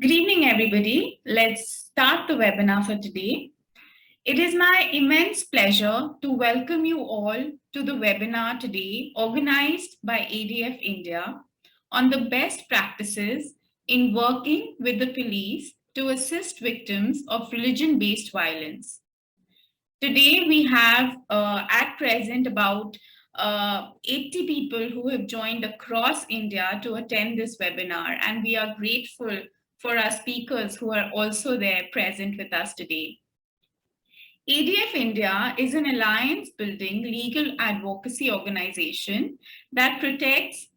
Good evening, everybody. Let's start the webinar for today. It is my immense pleasure to welcome you all to the webinar today, organized by ADF India, on the best practices in working with the police to assist victims of religion-based violence. Today, we have at present about 80 people who have joined across India to attend this webinar, and we are grateful for our speakers who are also there present with us today. ADF India is an alliance-building legal advocacy organization that protects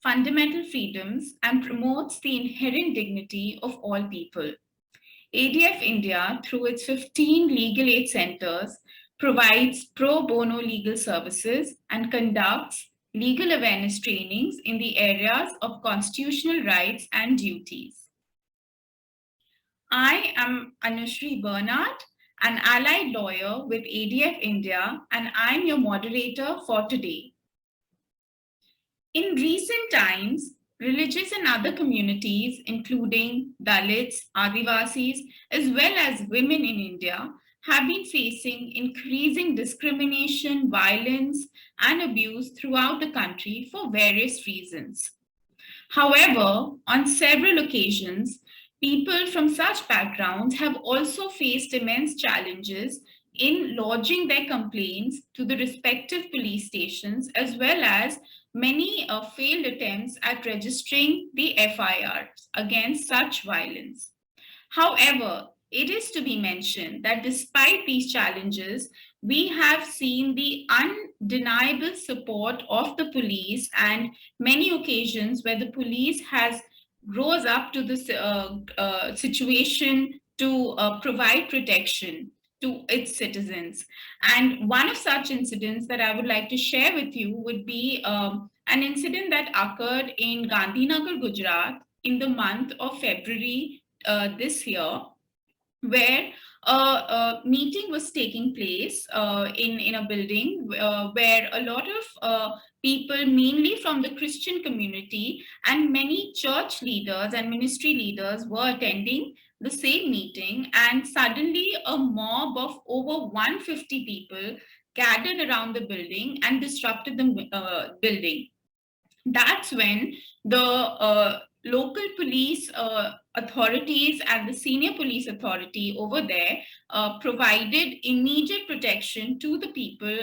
fundamental freedoms and promotes the inherent dignity of all people. ADF India, through its 15 legal aid centers, provides pro bono legal services and conducts legal awareness trainings in the areas of constitutional rights and duties. I am Anushri Bernard, an allied lawyer with ADF India, and I'm your moderator for today. In recent times, religious and other communities, including Dalits, Adivasis, as well as women in India, have been facing increasing discrimination, violence, and abuse throughout the country for various reasons. However, on several occasions, people from such backgrounds have also faced immense challenges in lodging their complaints to the respective police stations, as well as many failed attempts at registering the FIRs against such violence. However, it is to be mentioned that despite these challenges, we have seen the undeniable support of the police and many occasions where the police has rose up to this situation to provide protection to its citizens. And one of such incidents that I would like to share with you would be an incident that occurred in Gandhinagar, Gujarat in the month of February this year, where a meeting was taking place in a building where a lot of people, mainly from the Christian community, and many church leaders and ministry leaders were attending the same meeting, and suddenly a mob of over 150 people gathered around the building and disrupted the building. That's when the local police authorities and the senior police authority over there provided immediate protection to the people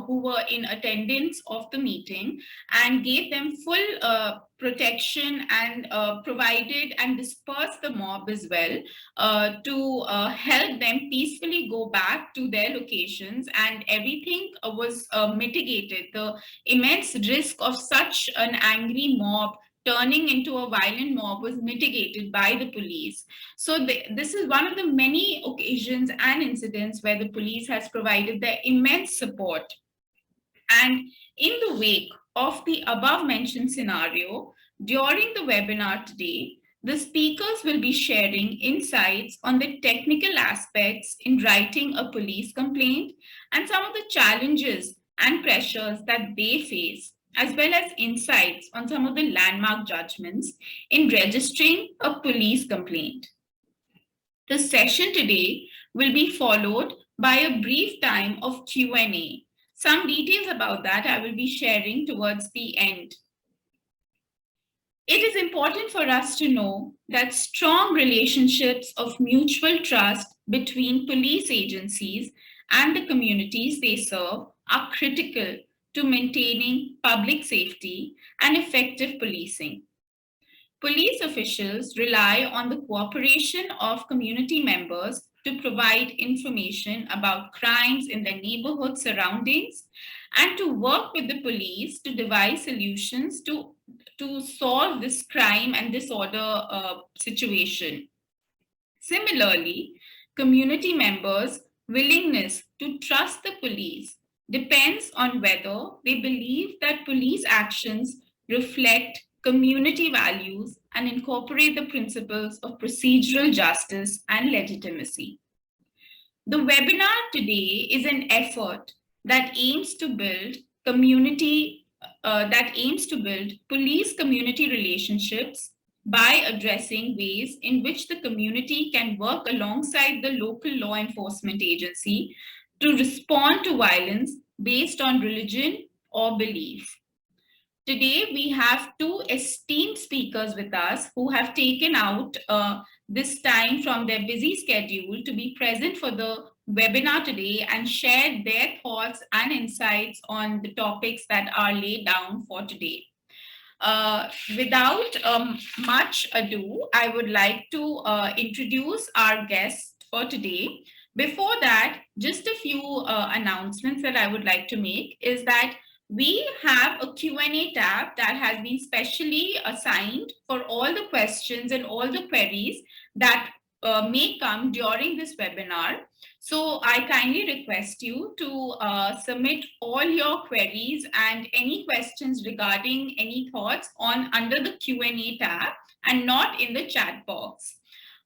who were in attendance of the meeting and gave them full protection and provided and dispersed the mob as well to help them peacefully go back to their locations, and everything was mitigated. The immense risk of such an angry mob turning into a violent mob was mitigated by the police. So this is one of the many occasions and incidents where the police has provided their immense support. And in the wake of the above mentioned scenario, during the webinar today, the speakers will be sharing insights on the technical aspects in writing a police complaint and some of the challenges and pressures that they face, as well as insights on some of the landmark judgments in registering a police complaint. The session today will be followed by a brief time of Q&A. Some details about that I will be sharing towards the end. It is important for us to know that strong relationships of mutual trust between police agencies and the communities they serve are critical to maintaining public safety and effective policing. Police officials rely on the cooperation of community members to provide information about crimes in their neighborhood surroundings and to work with the police to devise solutions to solve this crime and disorder situation. Similarly, community members' willingness to trust the police depends on whether they believe that police actions reflect community values and incorporate the principles of procedural justice and legitimacy. The webinar today is an effort that aims to build police community relationships by addressing ways in which the community can work alongside the local law enforcement agency to respond to violence based on religion or belief. Today, we have two esteemed speakers with us who have taken out this time from their busy schedule to be present for the webinar today and share their thoughts and insights on the topics that are laid down for today. Without much ado, I would like to introduce our guest for today. Before that, just a few announcements that I would like to make is that we have a Q&A tab that has been specially assigned for all the questions and all the queries that may come during this webinar. So I kindly request you to submit all your queries and any questions regarding any thoughts on under the Q&A tab and not in the chat box.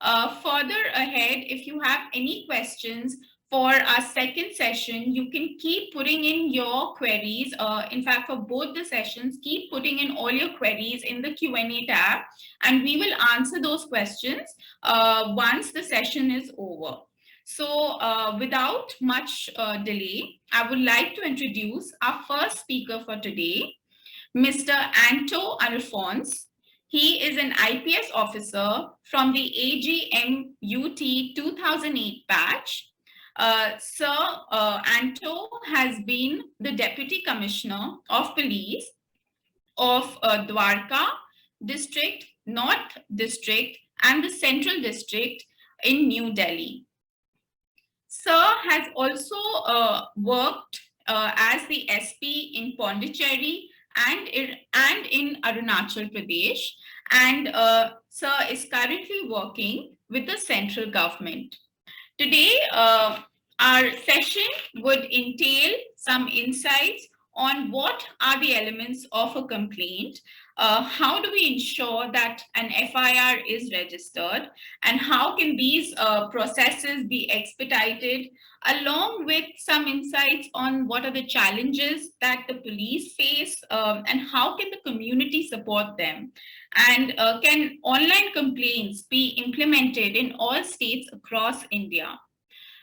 Further ahead, if you have any questions for our second session, you can keep putting in your queries. In fact, for both the sessions, keep putting in all your queries in the Q&A tab, and we will answer those questions once the session is over. So without much delay, I would like to introduce our first speaker for today, Mr. Anto Alphonse. He is an IPS officer from the AGMUT 2008 batch. Sir Anto has been the Deputy Commissioner of Police of Dwarka District, North District, and the Central District in New Delhi. Sir has also worked as the SP in Pondicherry and in Arunachal Pradesh, and Sir is currently working with the central government. Today, our session would entail some insights on what are the elements of a complaint, how do we ensure that an FIR is registered, and how can these processes be expedited, along with some insights on what are the challenges that the police face and how can the community support them, and can online complaints be implemented in all states across India.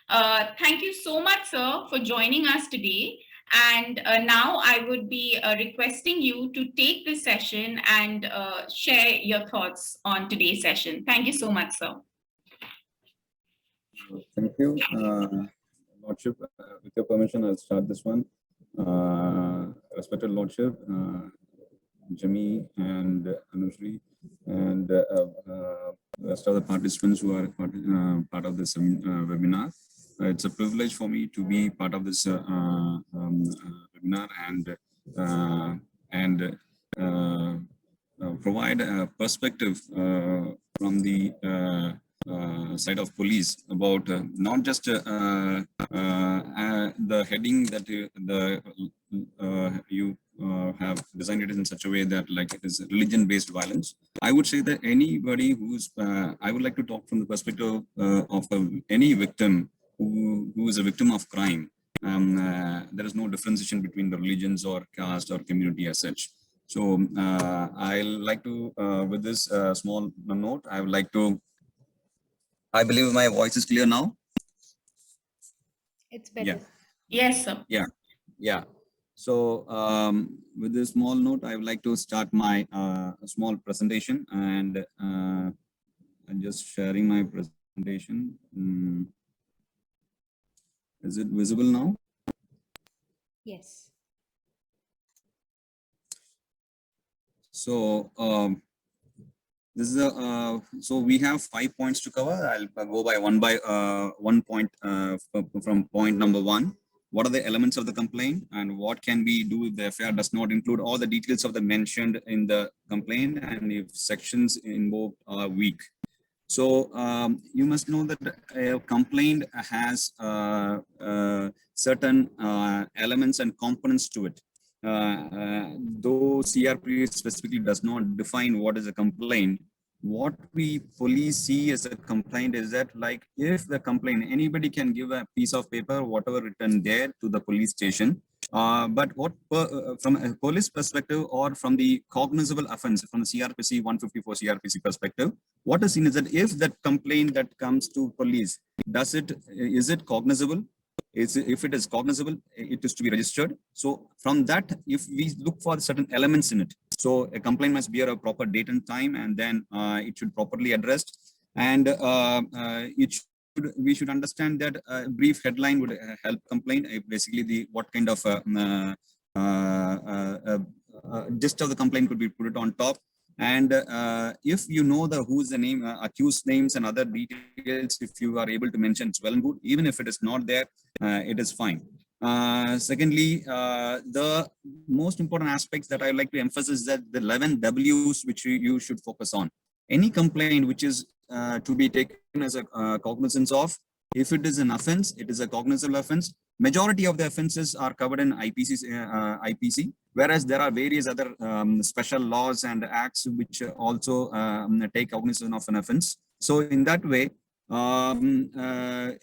Thank you so much, sir, for joining us today. And now I would be requesting you to take this session and share your thoughts on today's session. Thank you so much, sir. Thank you. Lordship, with your permission, I'll start this one. Respected Lordship, Jimmy and Anushri, and the rest of the participants who are part of this webinar. It's a privilege for me to be part of this webinar and provide a perspective from the side of police about not just the heading that you have designed it in such a way that like it is religion-based violence. I would say that anybody who's, I would like to talk from the perspective of any victim who is a victim of crime. There is no differentiation between the religions or caste or community as such. So I like to, with this small note, I would like to, I believe my voice is clear now. It's better. Yeah. Yes, sir. Yeah. Yeah. So with this small note, I would like to start my small presentation, and I'm just sharing my presentation. Is it visible now? Yes. So this is a so we have 5 points to cover. I'll go by one point from point number 1. What are the elements of the complaint, and what can we do if the FIR does not include all the details of the mentioned in the complaint, and if sections involved are weak. So you must know that a complaint has certain elements and components to it. Though CRP specifically does not define what is a complaint, what we police see as a complaint is that, like, if the complaint, anybody can give a piece of paper, whatever written there, to the police station, But what from a police perspective or from the cognizable offense, from the CRPC 154 CRPC perspective, what is seen is that if that complaint that comes to police, is it cognizable? If it is cognizable, it is to be registered. So from that, if we look for certain elements in it, so a complaint must bear a proper date and time, and then it should properly addressed, and we should understand that a brief headline would help complaint. Basically, the what kind of gist of the complaint could be put it on top. And if you know who's the name, accused names and other details, if you are able to mention, it's well and good. Even if it is not there, it is fine. Secondly, the most important aspects that I would like to emphasize is that the 11 W's which you should focus on. Any complaint which is to be taken as a cognizance of, if it is an offense, it is a cognizable offense. Majority of the offenses are covered in IPC, whereas there are various other special laws and acts which also take cognizance of an offense. So in that way, the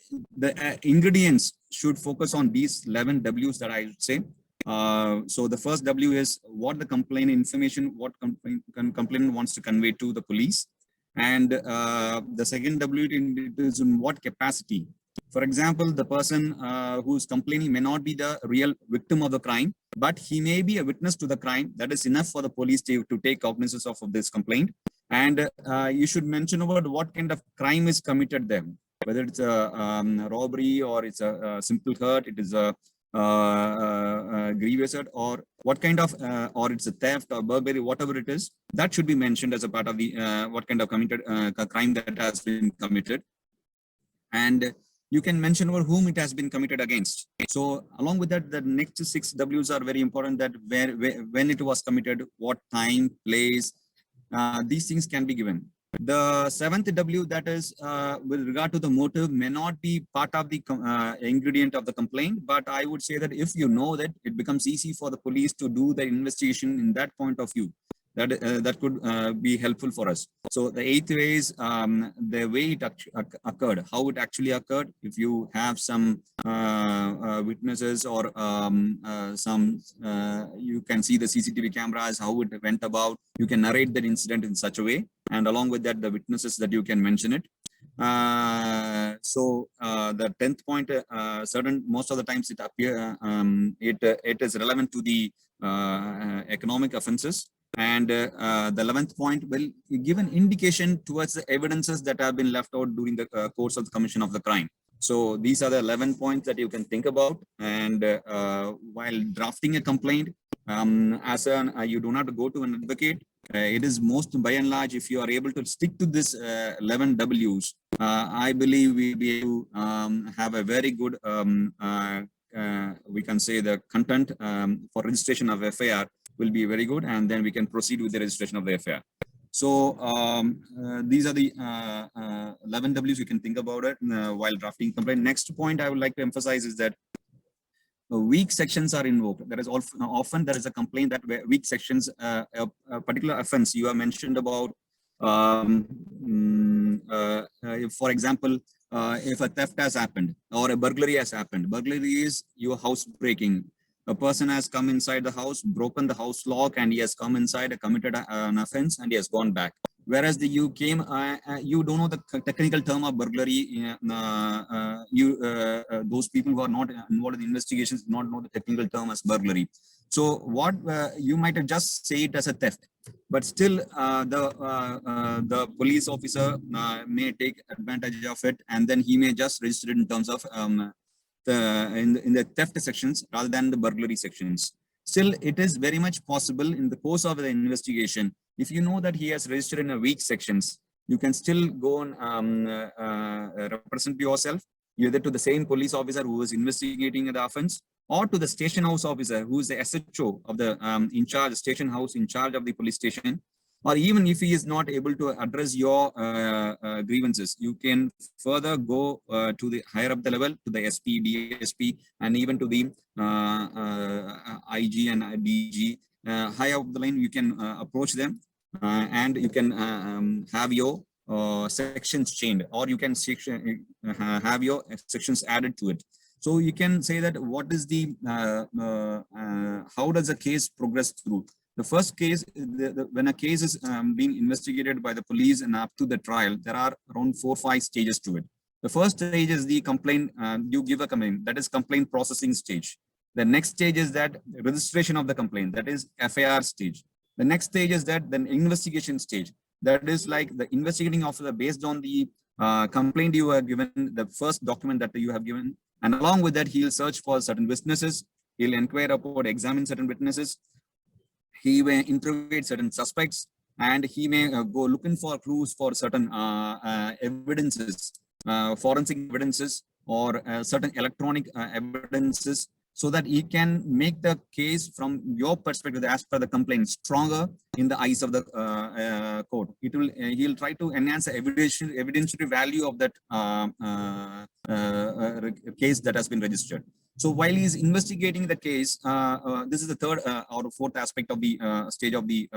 ingredients should focus on these 11 W's that I would say. So the first W is what the complaint information, what complainant wants to convey to the police. And the second W is in what capacity. For example, the person who's complaining may not be the real victim of the crime, but he may be a witness to the crime. That is enough for the police to take cognizance of this complaint. And you should mention about what kind of crime is committed there, whether it's a robbery or it's a simple hurt, it is a grievous hurt, or what kind of or it's a theft or burglary, whatever it is, that should be mentioned as a part of the what kind of committed crime that has been committed. And you can mention over whom it has been committed against. So along with that, the next 6 W's are very important, that where when it was committed, what time, place, these things can be given. The 7th W, that is with regard to the motive, may not be part of the ingredient of the complaint, but I would say that if you know that, it becomes easy for the police to do the investigation in that point of view. That could be helpful for us. So the 8th way is the way it occurred, how it actually occurred. If you have some witnesses or you can see the CCTV cameras, how it went about, you can narrate that incident in such a way. And along with that, the witnesses that you can mention it. So the 10th point, most of the times it it is relevant to the economic offenses. And the 11th point will give an indication towards the evidences that have been left out during the course of the commission of the crime. So these are the 11 points that you can think about. And while drafting a complaint, you do not go to an advocate. It is most by and large, if you are able to stick to this 11 W's, I believe we'll be able to have a very good, we can say the content for registration of FIR will be very good, and then we can proceed with the registration of the FIR. So these are the 11 W's you can think about it while drafting complaint. Next point I would like to emphasize is that weak sections are invoked. There is often there is a complaint that weak sections, a particular offense you have mentioned about, for example, if a theft has happened or a burglary has happened. Burglary is your house breaking. A person has come inside the house, broken the house lock, and he has come inside, committed an offense, and he has gone back. Whereas you don't know the technical term of burglary. Those people who are not involved in investigations do not know the technical term as burglary. So what you might have just say it as a theft, but still the police officer may take advantage of it, and then he may just register it in terms of in the theft sections rather than the burglary sections. Still, it is very much possible in the course of the investigation, if you know that he has registered in a weak sections, you can still go and represent yourself either to the same police officer who is investigating the offense, or to the station house officer who is the SHO of the station house in charge of the police station. Or even if he is not able to address your grievances, you can further go to the higher up the level, to the SP, DSP, and even to the IG and DG. High up the line, you can approach them and you can have your sections changed, or you can have your sections added to it. So you can say that what is the, how does a case progress through? The first case, when a case is being investigated by the police and up to the trial, there are around 4-5 stages to it. The first stage is the complaint, you give a complaint, that is complaint processing stage. The next stage is that registration of the complaint, that is FIR stage. The next stage is that then investigation stage. That is like the investigating officer based on the complaint you have given, the first document that you have given, and along with that, he'll search for certain witnesses, he'll inquire about, examine certain witnesses, he may interrogate certain suspects, and he may go looking for clues for certain evidences, forensic evidences, or certain electronic evidences, so that he can make the case from your perspective as per the complaint stronger in the eyes of the court. It will he'll try to enhance the evidentiary value of that case that has been registered. So while he is investigating the case, this is the third or fourth aspect of the stage of the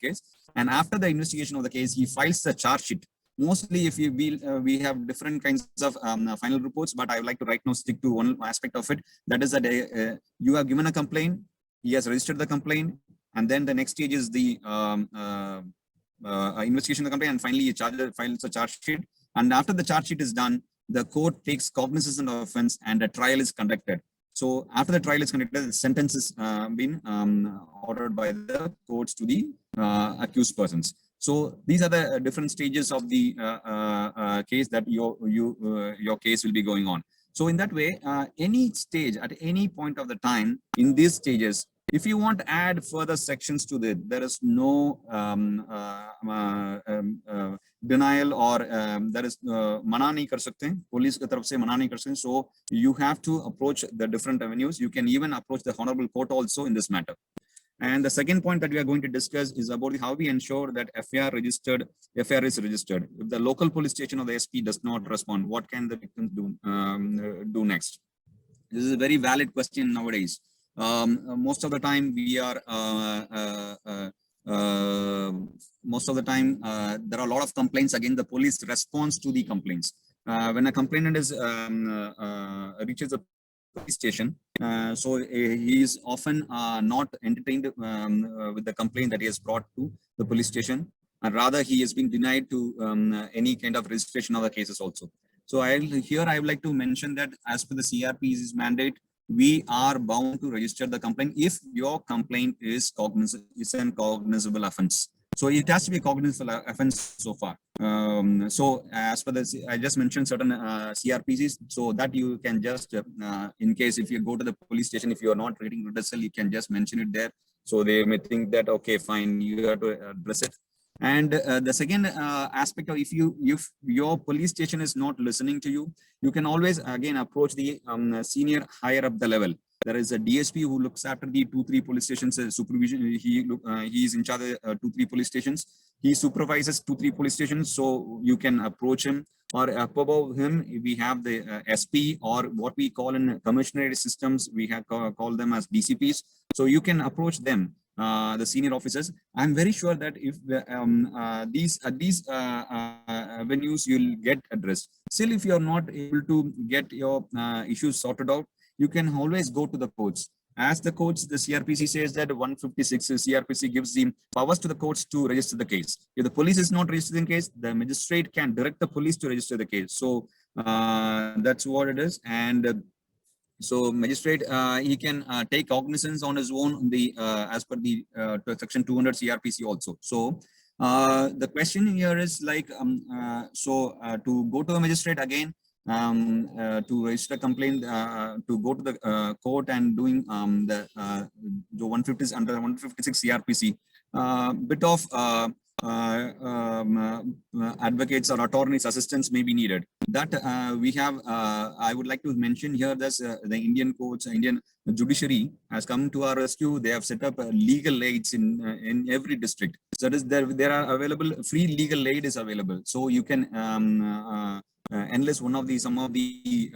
case. And after the investigation of the case, he files the charge sheet. Mostly, if we have different kinds of final reports, but I would like to right now stick to one aspect of it. That is that you have given a complaint, he has registered the complaint, and then the next stage is the investigation of the complaint, and finally he files a charge sheet. And after the charge sheet is done, the court takes cognizance of the offense and a trial is conducted. So after the trial is conducted, the sentence has been ordered by the courts to the accused persons. So these are the different stages of the case that your case will be going on. So in that way, any stage at any point of the time in these stages, if you want to add further sections to it, there is no denial or there is mana nahi kar sakte, police ki taraf se mana nahi kar sakte. So you have to approach the different avenues. You can even approach the Hon'ble court also in this matter. And the second point that we are going to discuss is about how we ensure that FIR is registered. If the local police station or the SP does not respond, what can the victims do next? This is a very valid question nowadays. Most of the time we are there are a lot of complaints against the police response to the complaints. When a complainant is reaches a police station, so he is often not entertained with the complaint that he has brought to the police station, and rather he has been denied to any kind of registration of the cases also. So I would like to mention that as per the CRPC's mandate, we are bound to register the complaint if your complaint is a cognizable offense. So it has to be a cognizable offense so far. So as per this, I just mentioned certain CRPCs, so that you can just, in case if you go to the police station, if you are not reading redressal, you can just mention it there. So they may think that, okay, fine, you have to address it. And the second aspect of if your police station is not listening to you, you can always again approach the senior higher up the level. There is a DSP who looks after the 2-3 police stations supervision. He is in charge of 2-3 police stations. He supervises 2-3 police stations, so you can approach him. Or up above him, we have the SP, or what we call in commissionary systems, we have call them as DCPs. So you can approach them, the senior officers. I'm very sure that if these avenues you'll get addressed. Still, if you're not able to get your issues sorted out, you can always go to the courts. As the courts, the CRPC says that 156 CRPC gives the powers to the courts to register the case. If the police is not registering the case, the magistrate can direct the police to register the case. So that's what it is. And so magistrate, he can take cognizance on his own the as per the section 200 CRPC also. So the question here is like, to go to a magistrate again, to register a complaint, to go to the court and doing the 150 under 156 CRPC, bit of advocates or attorneys assistance may be needed. That we have, I would like to mention here that the Indian courts, Indian judiciary has come to our rescue. They have set up legal aids in every district. So that is there are available, free legal aid is available. So you can enlist some of the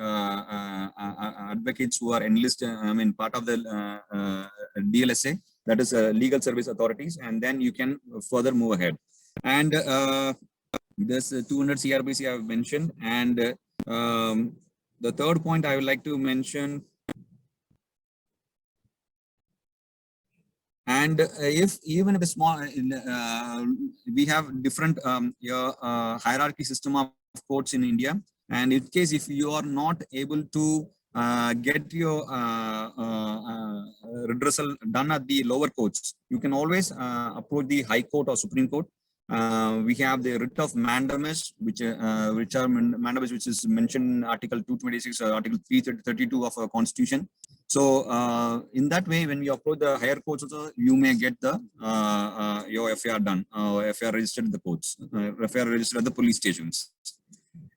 advocates who are enlisted, part of the DLSA, that is legal service authorities, and then you can further move ahead. And this 200 CRPC I have mentioned, and The third point I would like to mention, and if even if a small, we have different hierarchy system of courts in India, and in case if you are not able to get your redressal done at the lower courts, you can always approach the High Court or Supreme Court. We have the writ of mandamus, which are mandamus, which is mentioned in Article 226 or Article 332 of our Constitution. So in that way, when you approach the higher courts, also you may get the your FIR done, FIR registered at the courts, FIR registered at the police stations.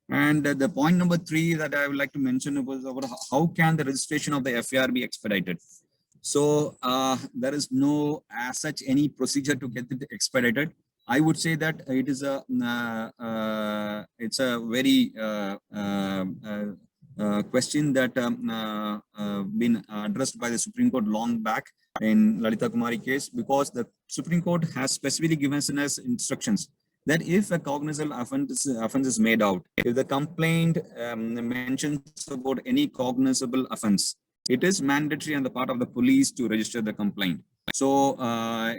And the point number 3 that I would like to mention was about how can the registration of the FIR be expedited. So there is no as such any procedure to get it expedited. I would say that it is a it's a very question that been addressed by the Supreme Court long back in Lalita Kumari case, because the Supreme Court has specifically given us instructions that if a cognizable offense is made out, if the complaint mentions about any cognizable offense, it is mandatory on the part of the police to register the complaint. So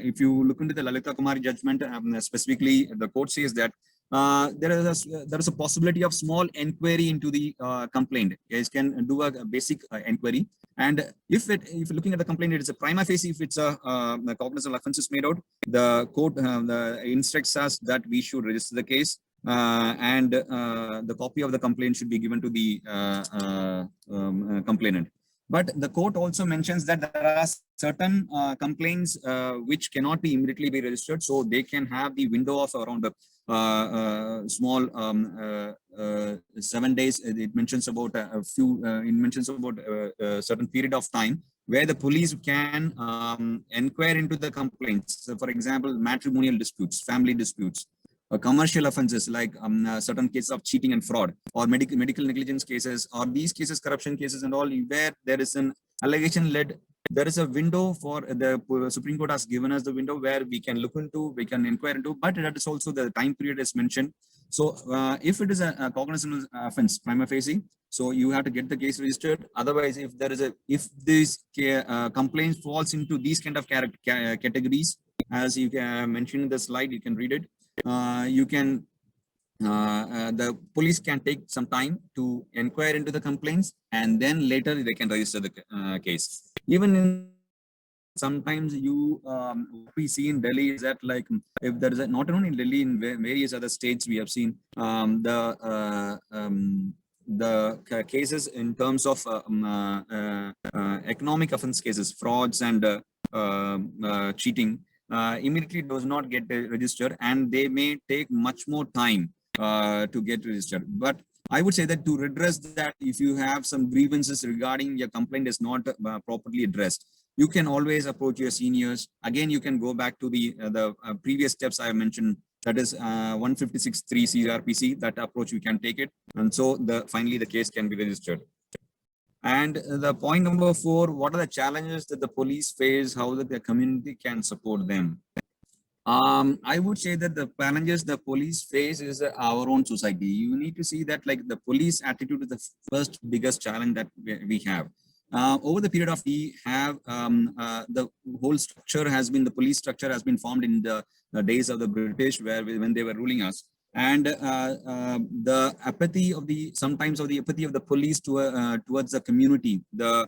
if you look into the Lalita Kumari judgment, specifically the court says that there is a possibility of small inquiry into the complaint. You can do a basic inquiry, and if looking at the complaint, it is a prima facie. If it's a cognizable offense is made out, the court instructs us that we should register the case, and the copy of the complaint should be given to the complainant. But the court also mentions that there are certain complaints which cannot be immediately be registered, so they can have the window of around a small 7 days. It mentions about a few. It mentions about a certain period of time where the police can inquire into the complaints. So for example, matrimonial disputes, family disputes, commercial offenses like certain cases of cheating and fraud, or medical negligence cases, or these cases, corruption cases and all, where there is an allegation led, there is a window for the Supreme Court has given us the window where we can look into, we can inquire into, but that is also the time period is mentioned. So if it is a cognizable offense, prima facie, so you have to get the case registered. Otherwise, if there is if this complaint falls into these kind of categories, as you mentioned in the slide, you can read it. You can the police can take some time to inquire into the complaints, and then later they can register the case. Even in sometimes what we see in Delhi is that, like, if there is not only in Delhi, in various other states we have seen the cases in terms of economic offense cases, frauds and cheating, immediately does not get registered, and they may take much more time to get registered. But I would say that to redress that, if you have some grievances regarding your complaint is not properly addressed, you can always approach your seniors. Again, you can go back to the previous steps I mentioned, that is 156.3 Crpc. That approach you can take it, and so finally the case can be registered. And the point number 4, what are the challenges that the police face, how the community can support them? I would say that the challenges the police face is our own society. You need to see that, like, the police attitude is the first biggest challenge that we have. Over the period of we have the whole structure has been, the police structure has been formed in the days of the British, when they were ruling us. And the apathy of the police towards the community, the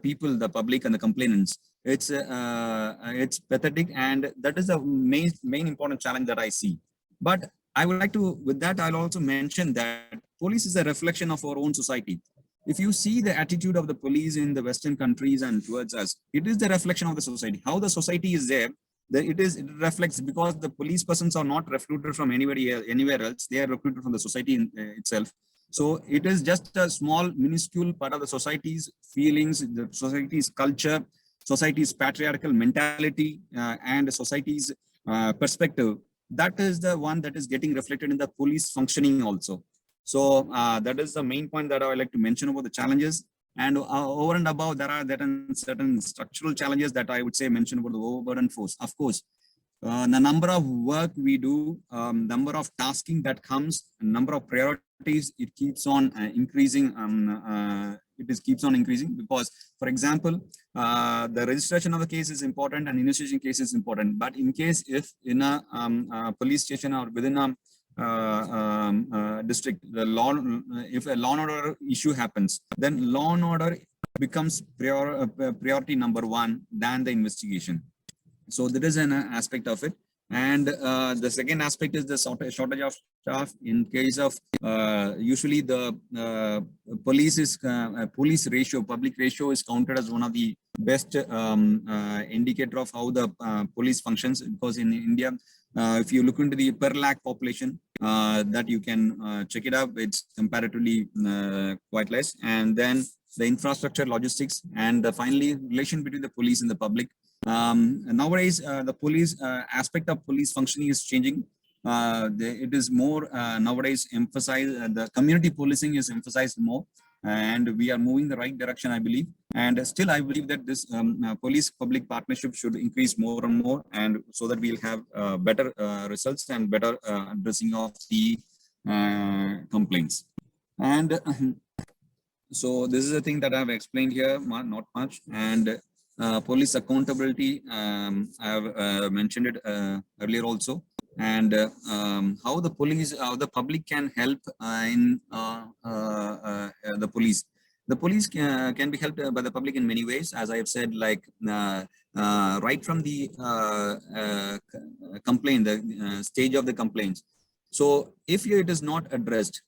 people, the public, and the complainants, it's pathetic, and that is the main important challenge that I see. But I would like to, with that, I'll also mention that police is a reflection of our own society. If you see the attitude of the police in the Western countries and towards us, it is the reflection of the society. How the society is there, it reflects, because the police persons are not recruited from anywhere else. They are recruited from the society itself. So it is just a small, minuscule part of the society's feelings, the society's culture, society's patriarchal mentality, and society's perspective. That is the one that is getting reflected in the police functioning also. So that is the main point that I would like to mention about the challenges. And over and above, there are certain structural challenges that I would say mention about the overburden force. Of course, the number of work we do, number of tasking that comes, number of priorities, it keeps on increasing. Keeps on increasing because, for example, the registration of the case is important and initiation case is important. But in case if in a police station or within a district, the law, if a law and order issue happens, then law and order becomes priority number one than the investigation. So there is an aspect of it. And the second aspect is the shortage of staff. In case of usually the police ratio, public ratio is counted as one of the best indicator of how the police functions. Because in India, if you look into the per lakh population, that you can check it up, it's comparatively quite less. And then the infrastructure, logistics, and finally relation between the police and the public. Nowadays, the police aspect of police functioning is changing. It is more nowadays emphasized. The community policing is emphasized more, and we are moving the right direction, I believe. And still, I believe that this police-public partnership should increase more and more, and so that we'll have better results and better addressing of the complaints. And so this is a thing that I've explained here, not much. And police accountability, I've mentioned it earlier also. And how the police, how the public can help in the police. The police can be helped by the public in many ways, as I have said, like right from the complaint, the stage of the complaints. So if it is not addressed,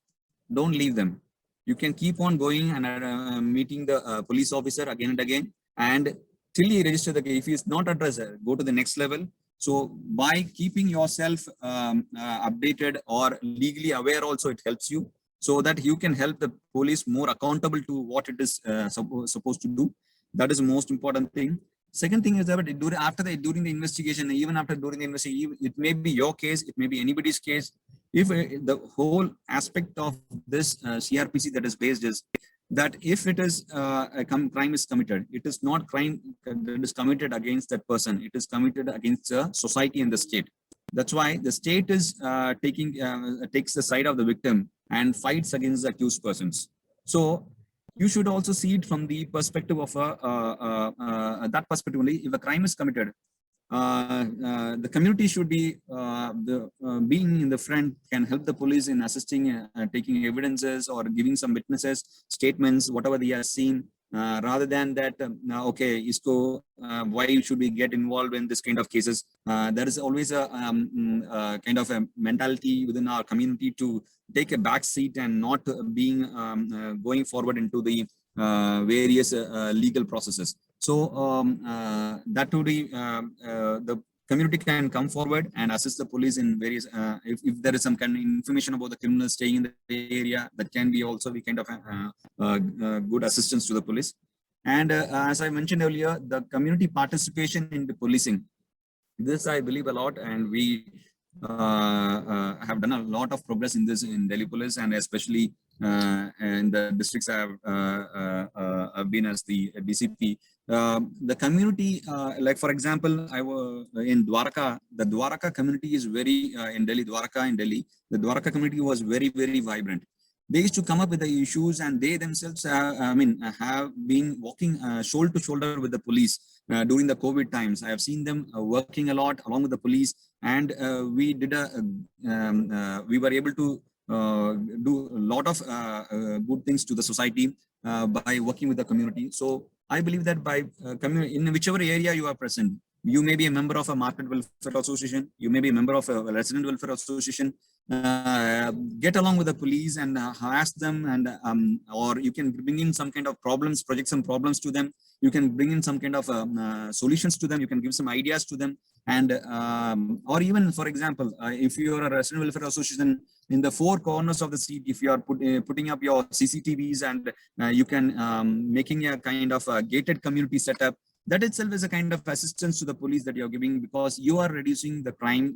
don't leave them. You can keep on going and meeting the police officer again and again, and till you register the case. If it's not addressed, go to the next level. So by keeping yourself updated or legally aware also, it helps you, so that you can help the police more accountable to what it is supposed to do. That is the most important thing. Second thing is that during the investigation, even after during the investigation, it may be your case, it may be anybody's case. If the whole aspect of this CRPC that is based is that if it is a crime is committed, it is not crime that is committed against that person. It is committed against the society and the state. That's why the state is takes the side of the victim and fights against the accused persons. So you should also see it from the perspective of that perspective only. If a crime is committed, the community should be being in the front, can help the police in assisting, taking evidences or giving some witnesses, statements, whatever they have seen, rather than that, okay, why should we get involved in this kind of cases? There is always a kind of a mentality within our community to take a back seat and not being going forward into the various legal processes. So that would be the community can come forward and assist the police in various, if there is some kind of information about the criminals staying in the area, that can be also be kind of good assistance to the police. And as I mentioned earlier, the community participation in the policing, this I believe a lot, and we have done a lot of progress in this in Delhi Police, and especially in the districts I've been as the DCP. The community, like for example, I was in Dwarka. The Dwarka community is very in Delhi. Dwarka in Delhi, the Dwarka community was very, very vibrant. They used to come up with the issues, and they themselves, have been walking shoulder to shoulder with the police during the COVID times. I have seen them working a lot along with the police, and we did we were able to do a lot of good things to the society by working with the community. So I believe that by in whichever area you are present, you may be a member of a market welfare association, you may be a member of a resident welfare association, get along with the police and harass them, and or you can bring in some kind of problems, project some problems to them. You can bring in some kind of solutions to them. You can give some ideas to them. And or even, for example, if you are a resident welfare association, in the four corners of the street, if you are putting up your CCTVs and you can making a kind of a gated community setup, that itself is a kind of assistance to the police that you're giving, because you are reducing the crime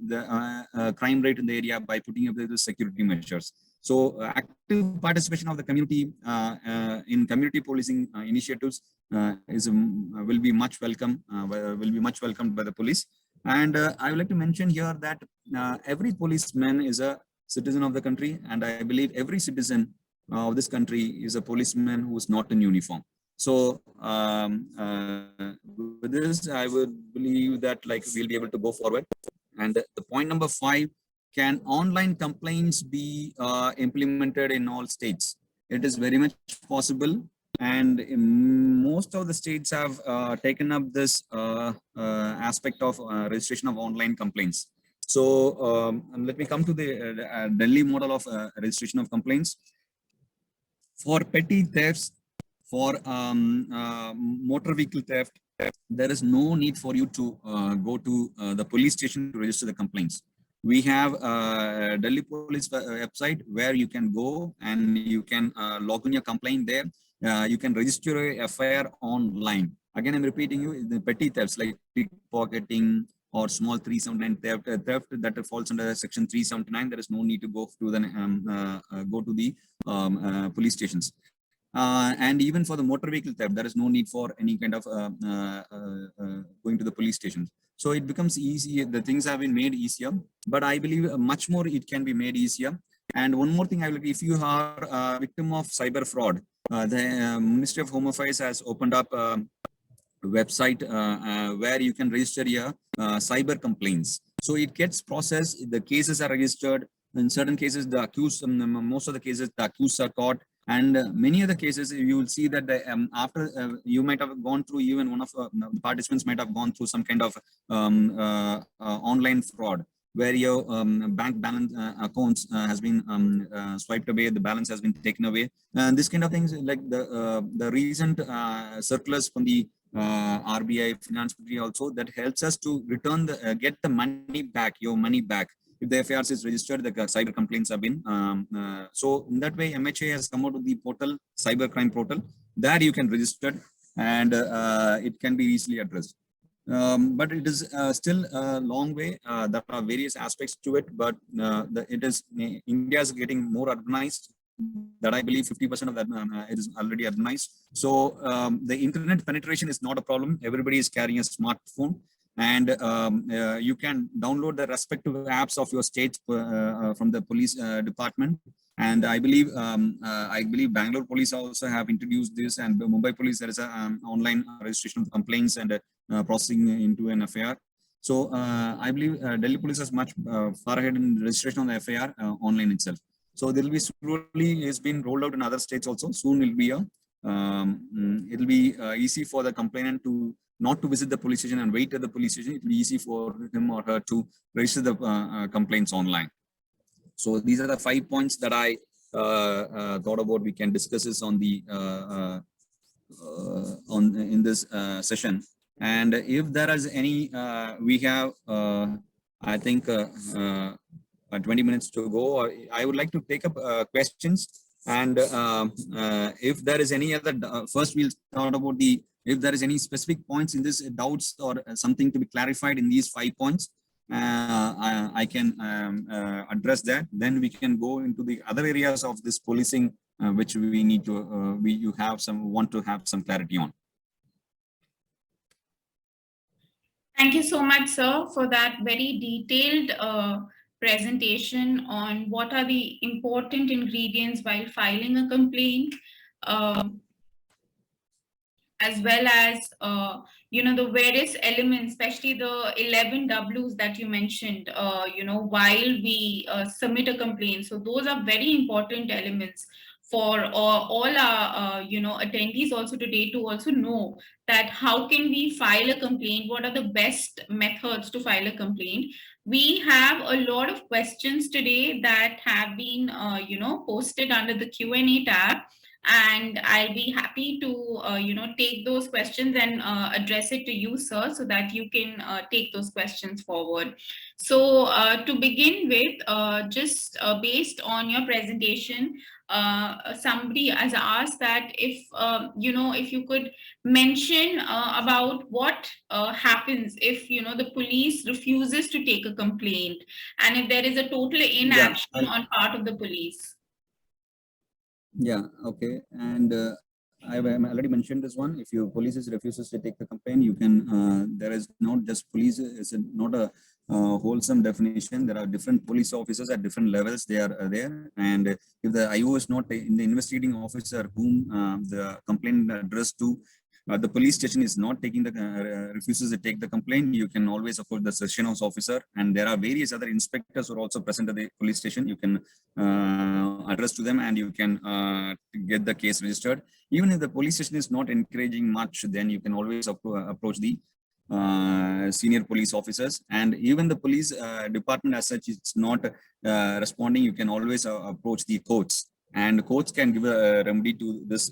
rate in the area by putting up the security measures. So active participation of the community in community policing initiatives will be much welcome. Will be much welcomed by the police. And I would like to mention here that every policeman is a citizen of the country, and I believe every citizen of this country is a policeman who is not in uniform. So with this, I would believe that like we'll be able to go forward. And the point number 5, can online complaints be implemented in all states? It is very much possible, and most of the states have taken up this aspect of registration of online complaints. So let me come to the Delhi model of registration of complaints. For petty thefts, for motor vehicle theft, there is no need for you to go to the police station to register the complaints. We have a Delhi police website where you can go and you can log in your complaint there. You can register a FIR online. Again, I'm repeating you, the petty thefts like pickpocketing or small 379 theft that falls under section 379. There is no need to go to the police stations. And even for the motor vehicle theft, there is no need for any kind of going to the police stations. So it becomes easy. The things have been made easier, but I believe much more it can be made easier. And one more thing, if you are a victim of cyber fraud, the Ministry of Home Affairs has opened up a website where you can register your cyber complaints. So it gets processed, the cases are registered. In certain cases, the accused, most of the cases, the accused are caught. And many other cases, you will see that after you might have gone through, even one of the participants might have gone through some kind of online fraud, where your bank balance accounts has been swiped away, the balance has been taken away. And this kind of things, like the recent circulars from the RBI Finance Secretary also, that helps us to return the get the money back, your money back. If the FIRs is registered, the cyber complaints have been. So in that way, MHA has come out with the portal, cybercrime portal, that you can register and it can be easily addressed. But it is still a long way. There are various aspects to it, but India is getting more urbanized. That I believe 50% of that is already urbanized. So the internet penetration is not a problem. Everybody is carrying a smartphone, and you can download the respective apps of your state from the police department. And I believe Bangalore police also have introduced this, and Mumbai police, there is a online registration of complaints and processing into an FIR. So I believe Delhi police is much far ahead in registration on the FIR online itself. So there will be slowly, it's been rolled out in other states also. Soon will be it'll be easy for the complainant to not to visit the police station and wait at the police station. It will be easy for him or her to register the complaints online. So these are the 5 points that I thought about. We can discuss this on the in this session. And if there is any, we have I think 20 minutes to go. Or I would like to take up questions. And if there is any other, first we'll start about the, if there is any specific points in this doubts or something to be clarified in these 5 points, I can address that. Then we can go into the other areas of this policing, which we need to, you have some, want to have some clarity on. Thank you so much, sir, for that very detailed presentation on what are the important ingredients while filing a complaint, as well as the various elements, especially the 11 W's that you mentioned, while we submit a complaint. So those are very important elements for all our attendees also today to also know that how can we file a complaint, what are the best methods to file a complaint. We have a lot of questions today that have been posted under the Q&A tab, and I'll be happy to take those questions and address it to you, sir, so that you can take those questions forward. So to begin with, just based on your presentation, somebody has asked that if if you could mention about what happens if the police refuses to take a complaint, and if there is a total inaction on part of the police. Yeah, okay. And I've already mentioned this one. If your police refuses to take the complaint, you can. There is not just police. It's not a wholesome definition. There are different police officers at different levels. They are there, and if the IO is not in the investigating officer whom the complaint addressed to, the police station is not taking the refuses to take the complaint, you can always approach the session house officer, and there are various other inspectors who are also present at the police station. You can address to them, and you can get the case registered. Even if the police station is not encouraging much, then you can always approach the senior police officers, and even the police department as such, it's not responding. You can always approach the courts, and courts can give a remedy to this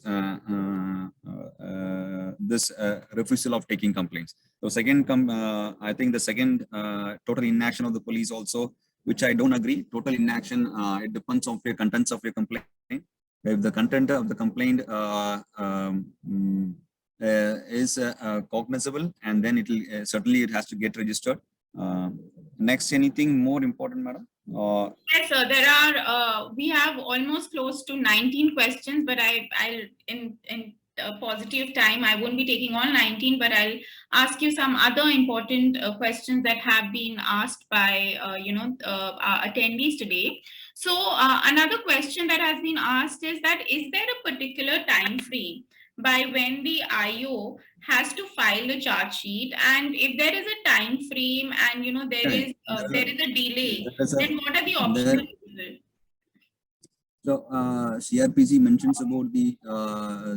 refusal of taking complaints. So second, I think the second total inaction of the police also, which I don't agree. Total inaction, it depends on the contents of your complaint. If the content of the complaint is cognizable, and then it will certainly it has to get registered. Next, anything more important, madam? Yes, sir. There are. We have almost close to 19 questions, but I'll in positive time, I won't be taking all 19, but I'll ask you some other important questions that have been asked by our attendees today. So another question that has been asked is that, is there a particular time frame by when the IO has to file a charge sheet, and if there is a time frame and there is a delay, then what are the options? So CRPC mentions about the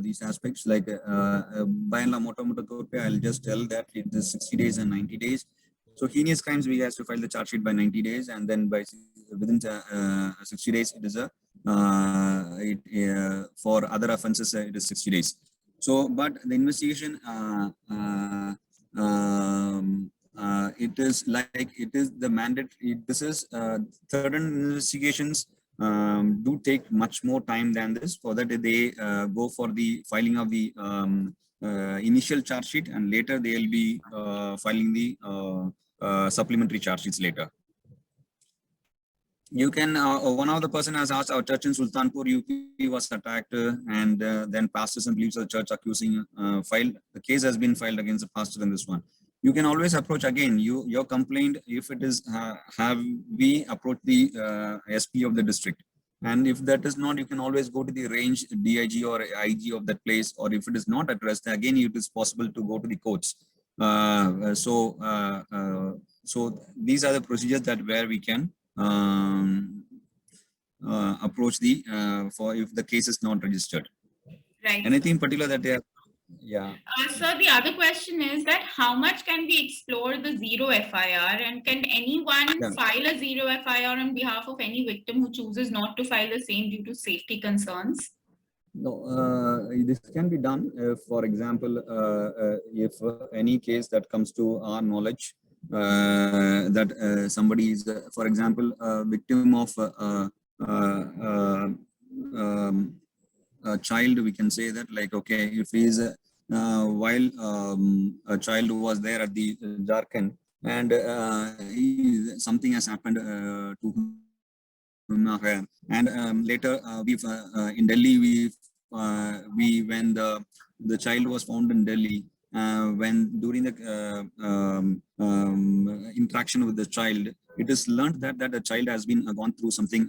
these aspects, like by and large, I'll just tell that it is 60 days and 90 days. So heinous crimes, we have to file the charge sheet by 90 days, and then by within 60 days, it is a for other offences it is 60 days. So, but the investigation it is like it is the mandate. This is certain investigations do take much more time than this. For that, they go for the filing of the initial charge sheet, and later they will be filing the supplementary charge sheets later. You can, one of the person has asked, our church in Sultanpur, UP was attacked, and then pastors and beliefs of the church accusing filed. The case has been filed against the pastor in this one. You can always approach again. Your complaint, if it is, have we approach the SP of the district, and if that is not, you can always go to the range DIG or IG of that place, or if it is not addressed, again it is possible to go to the courts. So these are the procedures that where we can approach the for if the case is not registered. Right. Anything particular that they have? Yeah. So the other question is that how much can we explore the zero FIR, and can anyone file a zero FIR on behalf of any victim who chooses not to file the same due to safety concerns? No, this can be done. For example, if any case that comes to our knowledge, that somebody is, for example, a victim of a child, we can say that, like, okay, if he is while a child who was there at the Jharkhand, and something has happened to him, and later we've in Delhi, when the child was found in Delhi, when during the interaction with the child, it is learned that the child has been gone through something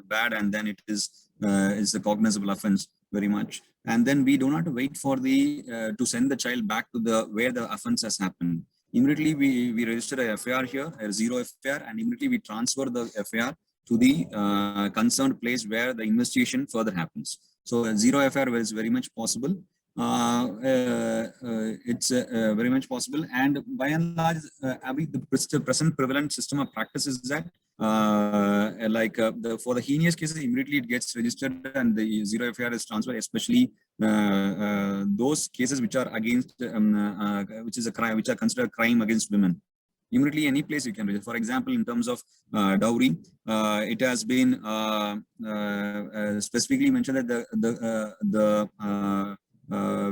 bad, and then it is a cognizable offense very much. And then we do not wait for the to send the child back to the where the offense has happened. Immediately we register a FIR here, a zero FIR, and immediately we transfer the FIR to the concerned place where the investigation further happens. So a zero FIR is very much possible. It's very much possible, and by and large, the present prevalent system of practice is that for the heinous cases, immediately it gets registered and the zero FIR is transferred, especially those cases which are against which is a crime, which are considered crime against women. Immediately, any place you can register. For example, in terms of dowry, it has been specifically mentioned that the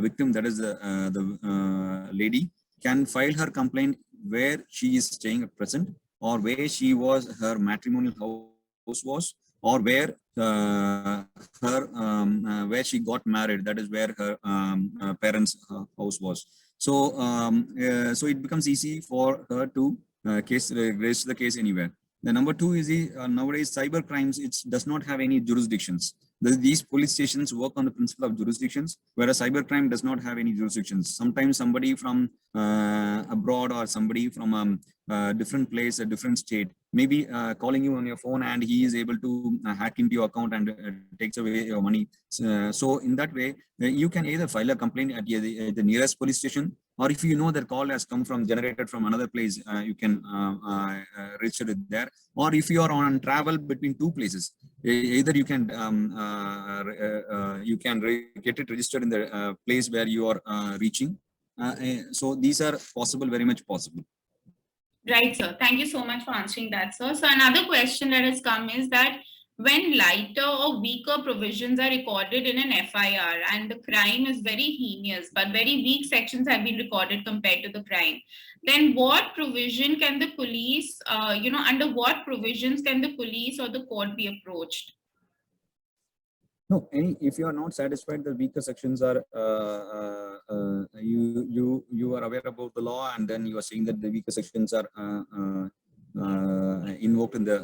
victim, that is the lady, can file her complaint where she is staying at present, or where she was, her matrimonial house was, or where where she got married, that is where her parents' house was. So so it becomes easy for her to raise the case anywhere. The number two is nowadays cyber crimes. It does not have any jurisdictions. These police stations work on the principle of jurisdictions, whereas cybercrime does not have any jurisdictions. Sometimes somebody from abroad or somebody from a different place, a different state, maybe calling you on your phone, and he is able to hack into your account and takes away your money. So in that way, you can either file a complaint at the nearest police station, or if you know that call has come from generated from another place, you can register it there. Or if you are on travel between two places, either you can get it registered in the place where you are reaching. So these are possible, very much possible. Right, sir. Thank you so much for answering that, sir. So another question that has come is that when lighter or weaker provisions are recorded in an FIR and the crime is very heinous, but very weak sections have been recorded compared to the crime, then what provision can the police, under what provisions can the police or the court be approached? No, if you are not satisfied, the weaker sections are you are aware about the law, and then you are saying that the weaker sections are invoked in the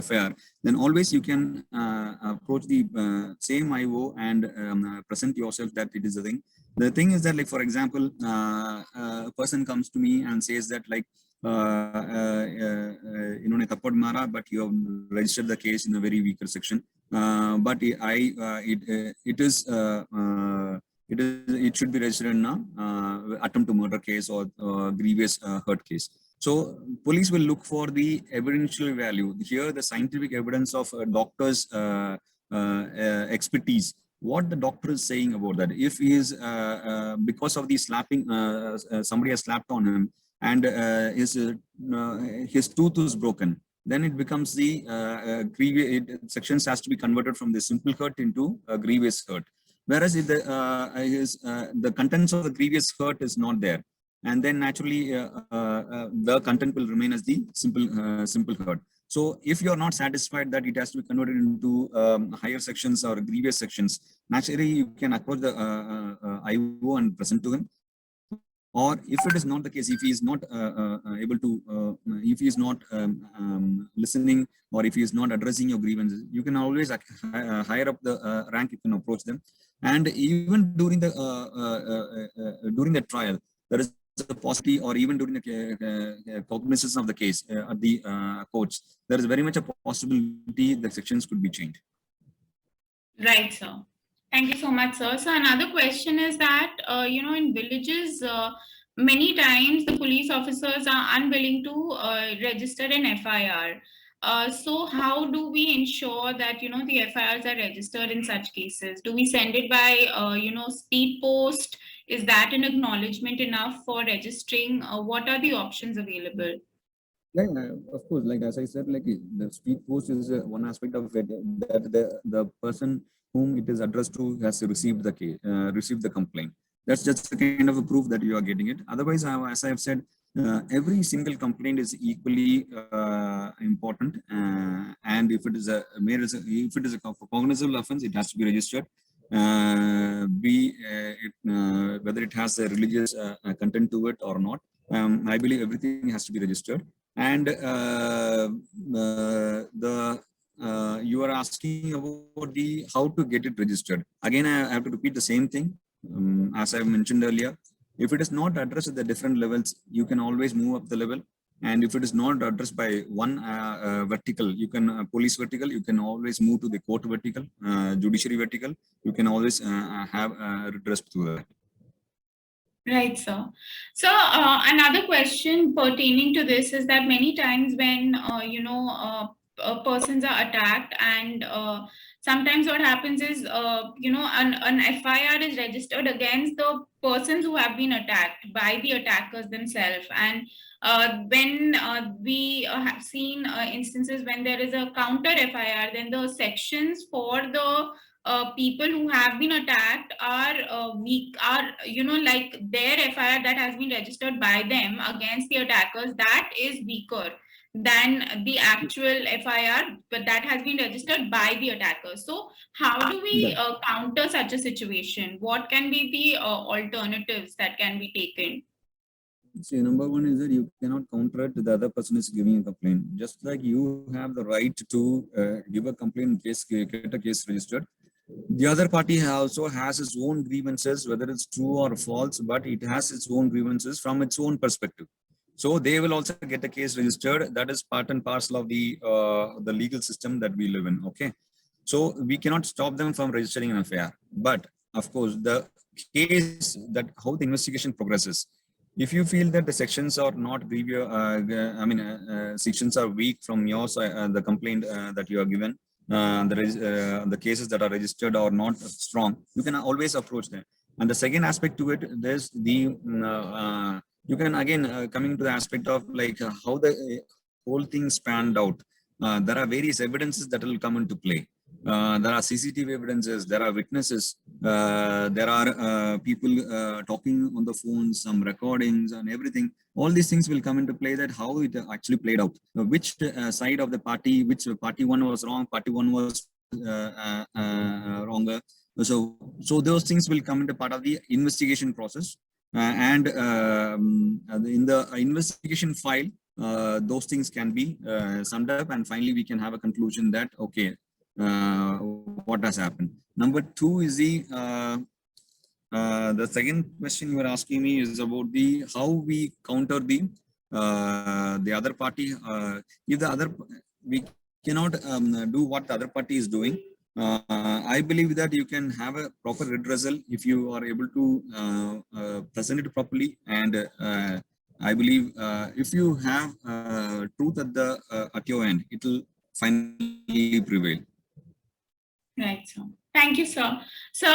FIR, then always you can approach the same IO and present yourself that it is the thing. The thing is that, like, for example, a person comes to me and says that, like, इन्होंने थप्पड़ मारा, but you have registered the case in a very weaker section. But it should be registered in attempt to murder case or grievous hurt case. So police will look for the evidential value. Here, the scientific evidence of a doctor's expertise. What the doctor is saying about that. If he is because of the slapping, somebody has slapped on him, and his tooth is broken, then it becomes the grievous sections has to be converted from the simple hurt into a grievous hurt. Whereas if the contents of the grievous hurt is not there, and then naturally the content will remain as the simple hurt. So if you are not satisfied that it has to be converted into higher sections or grievous sections, naturally you can approach the IO and present to him. Or if it is not the case, if he is not able to, if he is not listening, or if he is not addressing your grievances, you can always higher up the rank, you can approach them. And even during the trial, there is a possibility, or even during the cognizance of the case at the courts, there is very much a possibility that sections could be changed. Right, sir. Thank you so much, sir. So another question is that, in villages, many times the police officers are unwilling to register an FIR. So how do we ensure that, the FIRs are registered in such cases? Do we send it by, speed post? Is that an acknowledgement enough for registering? What are the options available? Yeah, of course. Like as I said, like the speed post is one aspect of it, that the person whom it is addressed to has received the case, received the complaint. That's just a kind of a proof that you are getting it. Otherwise, as I have said, every single complaint is equally important. And if it is a cognizable offense, it has to be registered. Whether it has a religious content to it or not, I believe everything has to be registered. And you are asking about the how to get it registered. Again, I have to repeat the same thing as I mentioned earlier. If it is not addressed at the different levels, you can always move up the level. And if it is not addressed by one vertical, you can police vertical, you can always move to the court vertical, judiciary vertical. You can always have redress to that. Right, sir. So another question pertaining to this is that many times when, persons are attacked, and sometimes what happens is, an FIR is registered against the persons who have been attacked by the attackers themselves. And when we have seen instances when there is a counter FIR, then the sections for the people who have been attacked are weak, like their FIR that has been registered by them against the attackers, that is weaker than the actual FIR, but that has been registered by the attacker. So how do we counter such a situation? What can be the alternatives that can be taken? See, number one is that you cannot counter it. The other person is giving a complaint. Just like you have the right to give a complaint, get a case registered. The other party also has its own grievances, whether it's true or false, but it has its own grievances from its own perspective. So they will also get a case registered. That is part and parcel of the legal system that we live in. Okay, so we cannot stop them from registering an affair. But of course, the case that how the investigation progresses. If you feel that the sections are not grievous, sections are weak from your side, the complaint that you are given, the cases that are registered are not strong, you can always approach them. And the second aspect to it, there's the you can again coming to the aspect of like how the whole thing spanned out. There are various evidences that will come into play. There are CCTV evidences, there are witnesses, there are people talking on the phone, some recordings and everything. All these things will come into play, that how it actually played out. Which side of the party, which party one was wrong, party one was wronger. So those things will come into part of the investigation process. And in the investigation file, those things can be summed up, and finally we can have a conclusion that, okay, what has happened. Number two is the second question you were asking me is about the how we counter the other party. If the other, we cannot do what the other party is doing. I believe that you can have a proper redressal if you are able to present it properly, and I believe if you have truth at your end, it will finally prevail. Right, sir. Thank you, sir. So,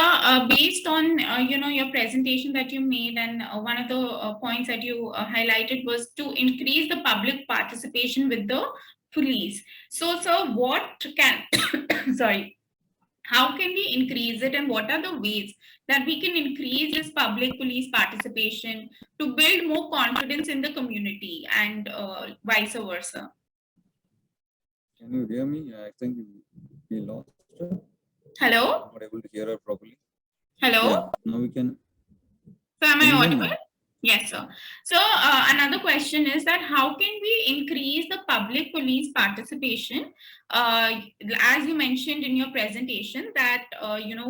based on your presentation that you made, and one of the points that you highlighted was to increase the public participation with the police. So, sir, what can sorry, how can we increase it, and what are the ways that we can increase this public police participation to build more confidence in the community, and vice versa? Can you hear me? I think we lost her. Hello? Not able to hear her properly. Hello? Yeah, now we can. So am I audible? Yes, sir. So another question is that how can we increase the public police participation? As you mentioned in your presentation that,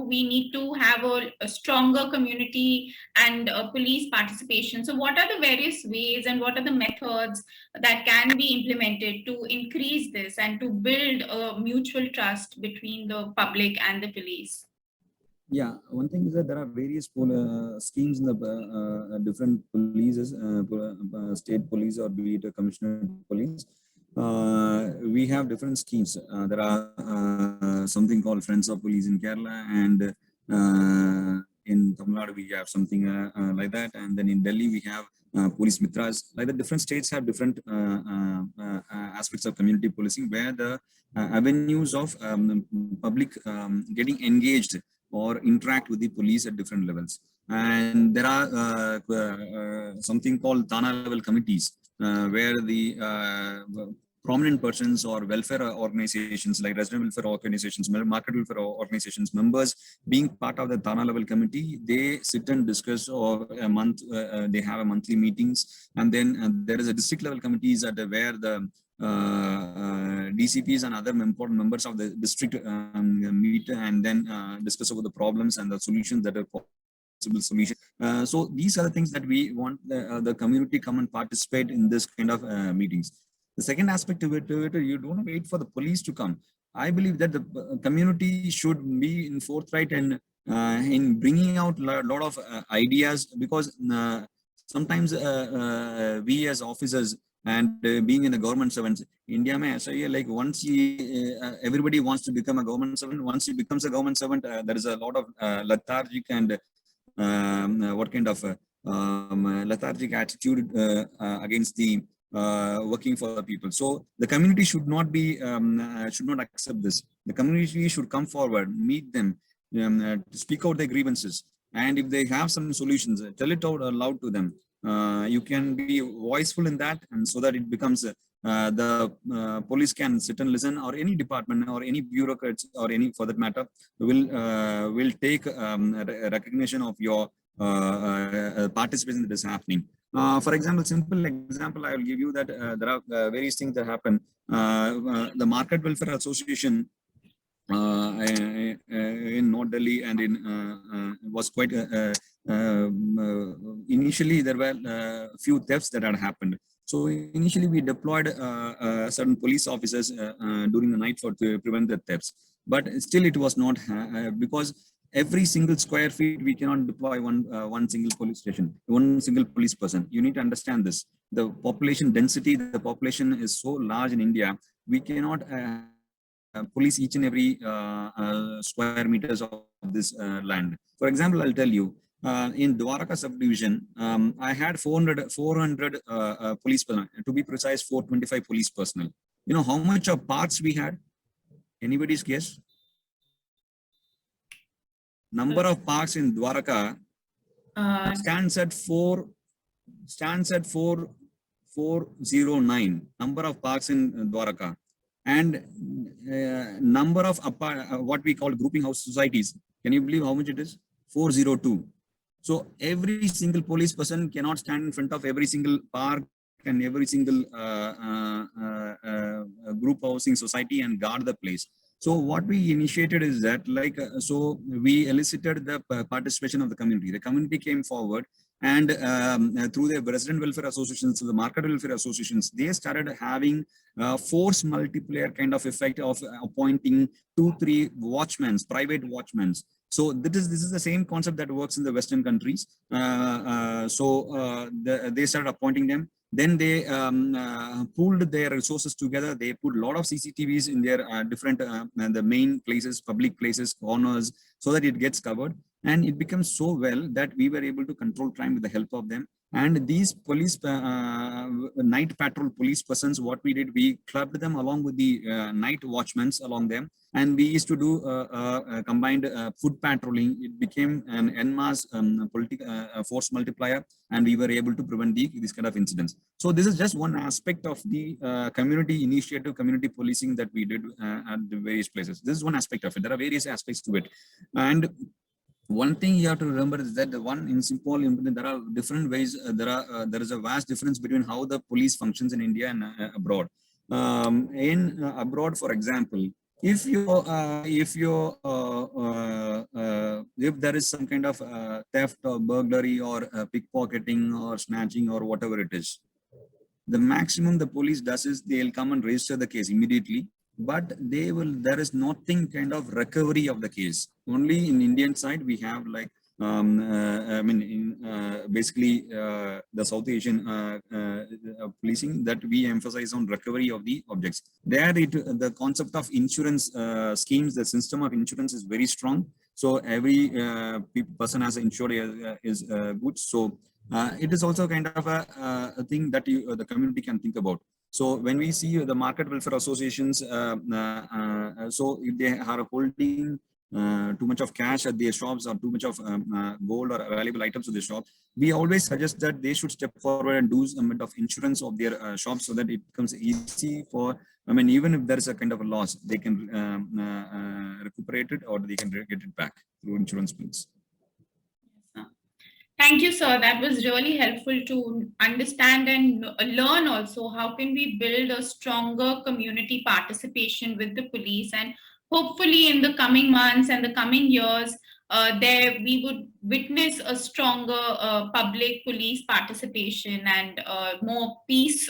we need to have a stronger community and police participation. So what are the various ways and what are the methods that can be implemented to increase this and to build a mutual trust between the public and the police? Yeah, one thing is that there are various schemes in the different polices, state police or be it a commissioner police. We have different schemes. There are something called Friends of Police in Kerala, and in Tamil Nadu we have something like that, and then in Delhi we have police mitras. Like the different states have different aspects of community policing, where the avenues of public getting engaged or interact with the police at different levels. And there are something called Thana level committees, where the prominent persons or welfare organizations like resident welfare organizations, market welfare organizations members being part of the Thana level committee, they sit and discuss, or a month, they have a monthly meetings. And then there is a district level committees where the DCPs and other important members of the district meet and then discuss over the problems and the solutions that are possible solution. So these are the things that we want the community come and participate in this kind of meetings. The second aspect of it, you don't wait for the police to come. I believe that the community should be in forthright and in bringing out a lot of ideas, because sometimes we as officers and being in a government servant, India mein aisa hai, like once everybody wants to become a government servant. Once he becomes a government servant, there is a lot of lethargic and what kind of lethargic attitude against the working for the people. So the community should not be should not accept this. The community should come forward, meet them, speak out their grievances, and if they have some solutions, tell it out aloud to them. You can be voiceful in that, and so that it becomes the police can sit and listen, or any department or any bureaucrats or any for that matter will take recognition of your participation that is happening. For example, simple example I will give you that there are various things that happen. The Market Welfare Association in North Delhi and in was quite initially there were few thefts that had happened. So initially we deployed certain police officers during the night to prevent the thefts, but still it was not because every single square feet we cannot deploy one single police station, one single police person. You need to understand this. The population density, the population is so large in India, we cannot police each and every square meters of this land. For example, I'll tell you, in Dwaraka subdivision, I had 400 police personnel, to be precise, 425 police personnel. You know how much of parks we had? Anybody's guess? Number of parks in Dwaraka stands at 409. Number of parks in Dwaraka. And number of what we call grouping house societies. Can you believe how much it is? 402. So every single police person cannot stand in front of every single park and every single group housing society and guard the place. So what we initiated is that, like, so we elicited the participation of the community. The community came forward, and through the resident welfare associations, the market welfare associations, they started having force multiplier kind of effect of appointing 2-3 watchmen, private watchmen. So this is the same concept that works in the Western countries. They started appointing them. Then they pooled their resources together. They put a lot of CCTVs in their different the main places, public places, corners, so that it gets covered. And it becomes so well that we were able to control crime with the help of them. And these police, night patrol police persons, what we did, we clubbed them along with the night watchmen along them. And we used to do combined foot patrolling. It became an en masse force multiplier, and we were able to prevent these kind of incidents. So this is just one aspect of the community initiative, community policing that we did at the various places. This is one aspect of it. There are various aspects to it. And one thing you have to remember is that the one in simple, there are different ways. There is a vast difference between how the police functions in India and abroad. Abroad, for example, if there is some kind of theft or burglary or pickpocketing or snatching or whatever it is, the maximum the police does is they'll come and register the case immediately. But there is nothing kind of recovery of the case. Only in Indian side we have, like, basically the South Asian policing, that we emphasize on recovery of the objects. There, the concept of insurance schemes, the system of insurance is very strong. So every person has insured is good. So it is also kind of a thing that the community can think about. So when we see the market welfare associations, so if they are holding too much of cash at their shops or too much of gold or valuable items at the shop, we always suggest that they should step forward and do some bit of insurance of their shops, so that it becomes easy for, even if there is a kind of a loss, they can recuperate it, or they can get it back through insurance means. Thank you, sir. That was really helpful to understand and learn also how can we build a stronger community participation with the police, and hopefully in the coming months and the coming years, there we would witness a stronger public police participation and more peace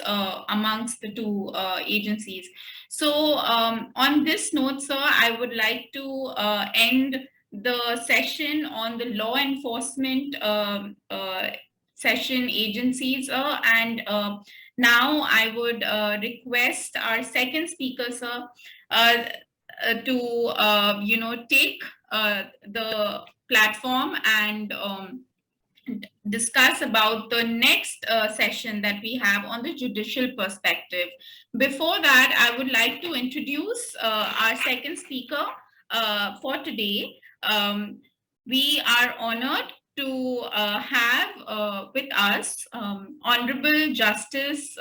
amongst the two agencies. So on this note, sir, I would like to end the session on the law enforcement session agencies, and now I would request our second speaker, sir, to take the platform and discuss about the next session that we have on the judicial perspective. Before that, I would like to introduce our second speaker for today. We are honored to have with us Honorable Justice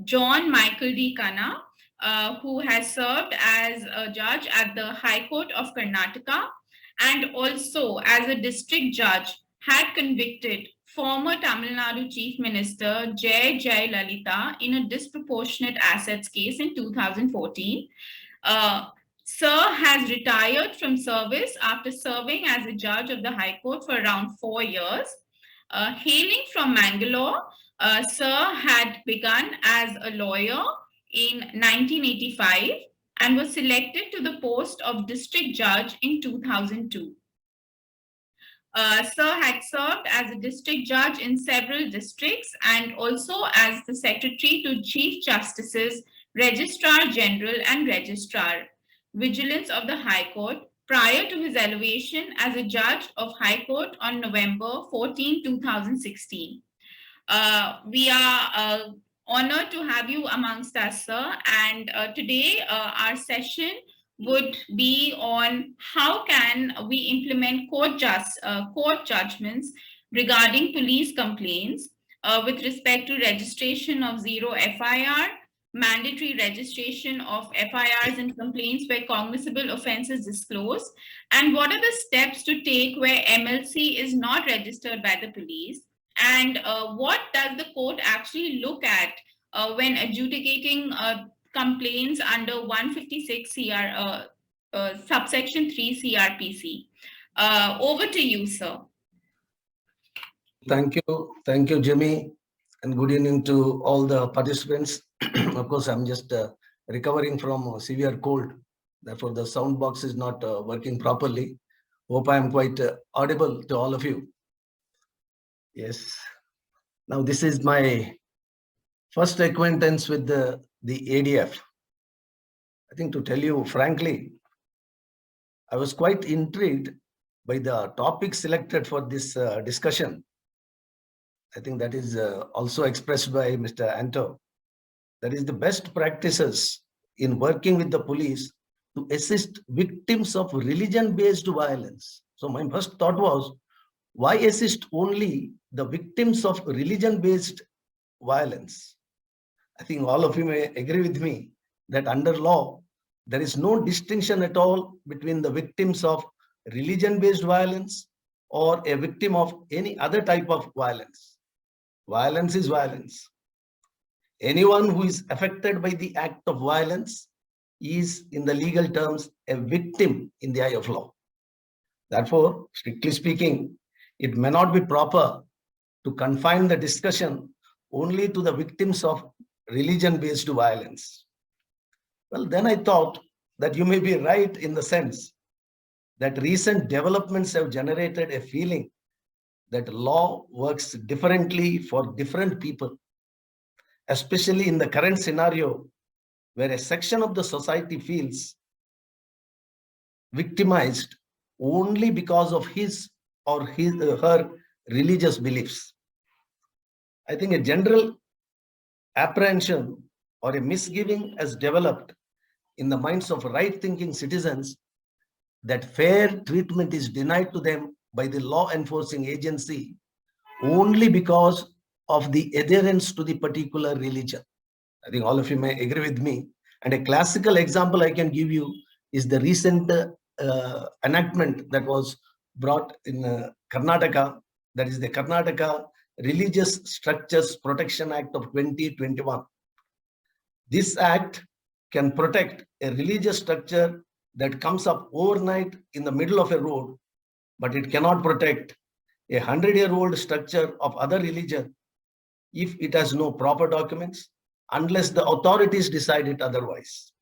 John Michael D. Khanna, who has served as a judge at the High Court of Karnataka and also as a district judge, had convicted former Tamil Nadu Chief Minister Jai Lalita in a disproportionate assets case in 2014. Sir has retired from service after serving as a judge of the High Court for around 4 years. Hailing from Mangalore, Sir had begun as a lawyer in 1985 and was selected to the post of district judge in 2002. Sir had served as a district judge in several districts and also as the secretary to Chief Justices, Registrar General and Registrar, Vigilance of the High Court prior to his elevation as a judge of High Court on November 14, 2016. We are honored to have you amongst us, sir. And today our session would be on how can we implement court judgments regarding police complaints with respect to registration of zero FIR, mandatory registration of FIRs and complaints where cognizable offenses disclosed, and what are the steps to take where MLC is not registered by the police, and what does the court actually look at when adjudicating complaints under 156 subsection 3 CRPC. Over to you, sir. Thank you, Jimmy, and good evening to all the participants. Of course, I'm just recovering from a severe cold, therefore the sound box is not working properly. Hope I am quite audible to all of you. Yes. Now this is my first acquaintance with the ADF. I think, to tell you frankly, I was quite intrigued by the topic selected for this discussion. I think that is also expressed by Mr. Anto. That is the best practices in working with the police to assist victims of religion-based violence. So my first thought was, why assist only the victims of religion-based violence? I think all of you may agree with me that under law, there is no distinction at all between the victims of religion-based violence or a victim of any other type of violence. Violence is violence. Anyone who is affected by the act of violence is, in the legal terms, a victim in the eye of law. Therefore, strictly speaking, it may not be proper to confine the discussion only to the victims of religion-based violence. Well, then I thought that you may be right in the sense that recent developments have generated a feeling that law works differently for different people, especially in the current scenario where a section of the society feels victimized only because of his or her religious beliefs. I think a general apprehension or a misgiving has developed in the minds of right-thinking citizens that fair treatment is denied to them by the law enforcing agency only because of the adherence to the particular religion. I think all of you may agree with me. And a classical example I can give you is the recent enactment that was brought in Karnataka, that is the Karnataka Religious Structures Protection Act of 2021. This act can protect a religious structure that comes up overnight in the middle of a road, but it cannot protect a 100-year-old structure of other religion if it has no proper documents, unless the authorities decide it otherwise.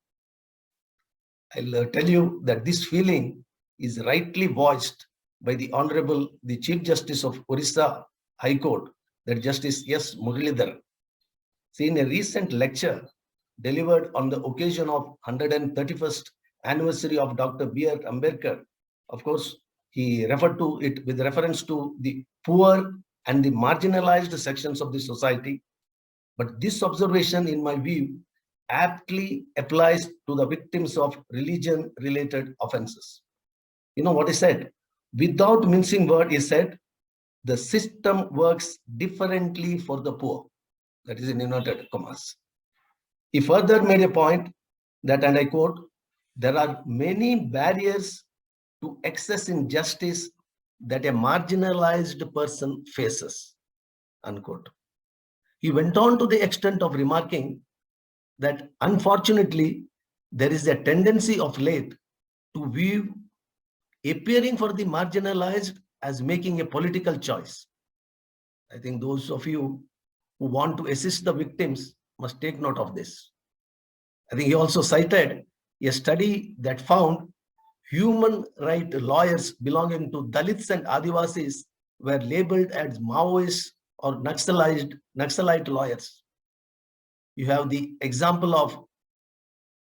I'll tell you that this feeling is rightly voiced by the Honorable, the Chief Justice of Orissa High Court, that Justice S. Muralidharan. See, in a recent lecture delivered on the occasion of 131st anniversary of Dr. B.R. Ambedkar, of course, he referred to it with reference to the poor and the marginalized sections of the society. But this observation, in my view, aptly applies to the victims of religion-related offenses. You know what he said? Without mincing word, he said, the system works differently for the poor. That is in inverted commas. He further made a point that, and I quote, there are many barriers to access in justice that a marginalized person faces, unquote. He went on to the extent of remarking that unfortunately, there is a tendency of late to view appearing for the marginalized as making a political choice. I think those of you who want to assist the victims must take note of this. I think he also cited a study that found human rights lawyers belonging to Dalits and Adivasis were labeled as Maoist or Naxalite lawyers. You have the example of